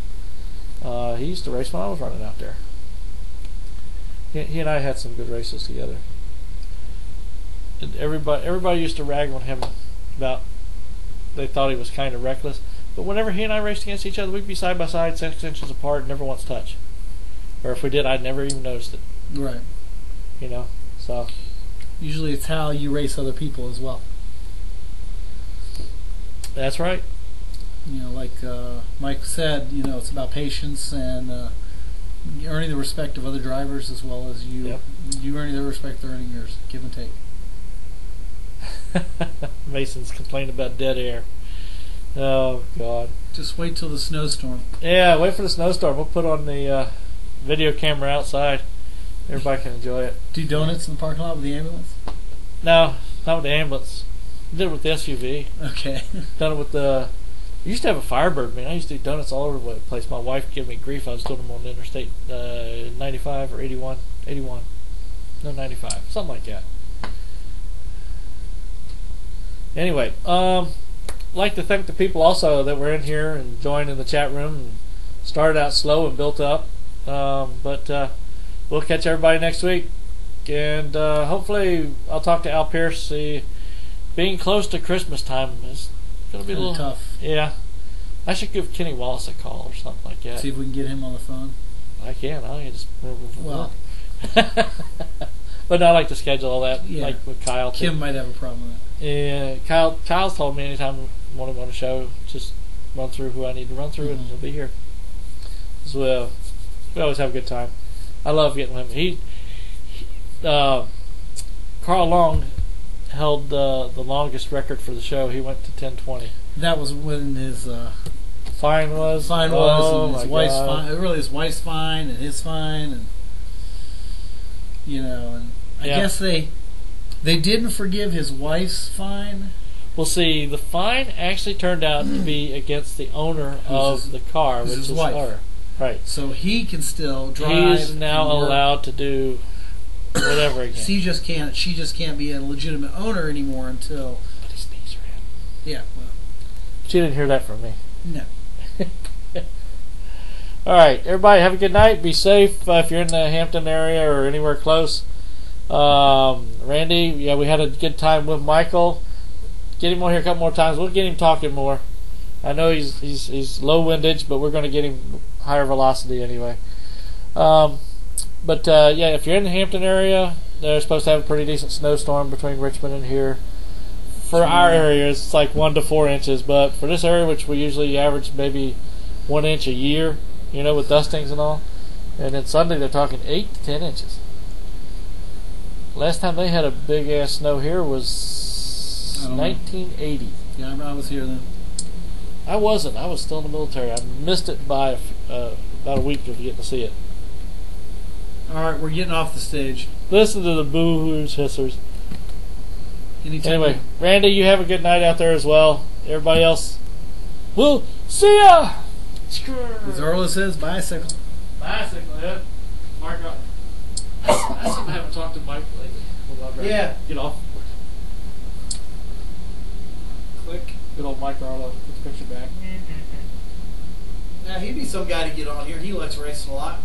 He used to race when I was running out there. He and I had some good races together. And everybody used to rag on him about they thought he was kind of reckless. But whenever he and I raced against each other, we'd be side by side, 6 inches apart, never once touch. Or if we did, I'd never even noticed it. Right. So. Usually it's how you race other people as well. That's right. Like Mike said, it's about patience and earning the respect of other drivers as well as you. Yep. You earning their respect, they're earning yours. Give and take. Mason's complaining about dead air. Oh, God. Just wait till the snowstorm. Yeah, wait for the snowstorm. We'll put on the video camera outside. Everybody can enjoy it. Do donuts in the parking lot with the ambulance? No, not with the ambulance. Did it with the SUV. Okay. Done it with the... I used to have a Firebird, man. I used to do donuts all over the place. My wife gave me grief. I was doing them on the Interstate 95 or 81. 81. No, 95. Something like that. Anyway, like to thank the people also that were in here and joined in the chat room. And started out slow and built up, but we'll catch everybody next week, and hopefully I'll talk to Al Pearce. See, being close to Christmas time is going to be a little tough. Yeah, I should give Kenny Wallace a call or something like that. See if we can get him on the phone. I can just Well, but I like to schedule all that, Yeah. like with Kyle too. Kim might have a problem with that. Yeah, Kyle's told me anytime I want him on a show, just run through who I need to run through, and he'll be here. So we always have a good time. I love getting with him. Carl Long held the longest record for the show. He went to 10:20. That was when his Fine was. and his wife's God. fine. Really, his wife's fine and his fine, and and I Yeah. guess they didn't forgive his wife's fine. Well, see, the fine actually turned out to be against the owner of the car, which his is wife. her. Right. So he can still drive. He's now and work. allowed to do whatever again. She just can't be a legitimate owner anymore until. But his knees are in. Yeah. Well, She didn't hear that from me. no. All right, everybody, have a good night. Be safe if you're in the Hampton area or anywhere close. Randy, yeah, we had a good time with Michael. Get him on here a couple more times. We'll get him talking more. I know he's low windage, but we're going to get him higher velocity anyway. Yeah, if you're in the Hampton area, they're supposed to have a pretty decent snowstorm between Richmond and here. For our area, it's like 1 to 4 inches, but for this area, which we usually average maybe 1 inch a year, with dustings and all, and then Sunday they're talking 8 to 10 inches. Last time they had a big ass snow here was 1980. Yeah, I was here then. I wasn't. I was still in the military. I missed it by about a week of getting to see it. All right, we're getting off the stage. Listen to the boo-hoos, hissers. Anytime Anyway, Randy, you have a good night out there as well. Everybody else, we'll see ya! As Orla says, bicycle. Bicycle, yeah. Mark up. I seem to haven't talked to Mike lately. Hold on, Yeah. Get off. Click. Good old Mike Arlo. Put the picture back. Now, he'd be some guy to get on here. He likes racing a lot.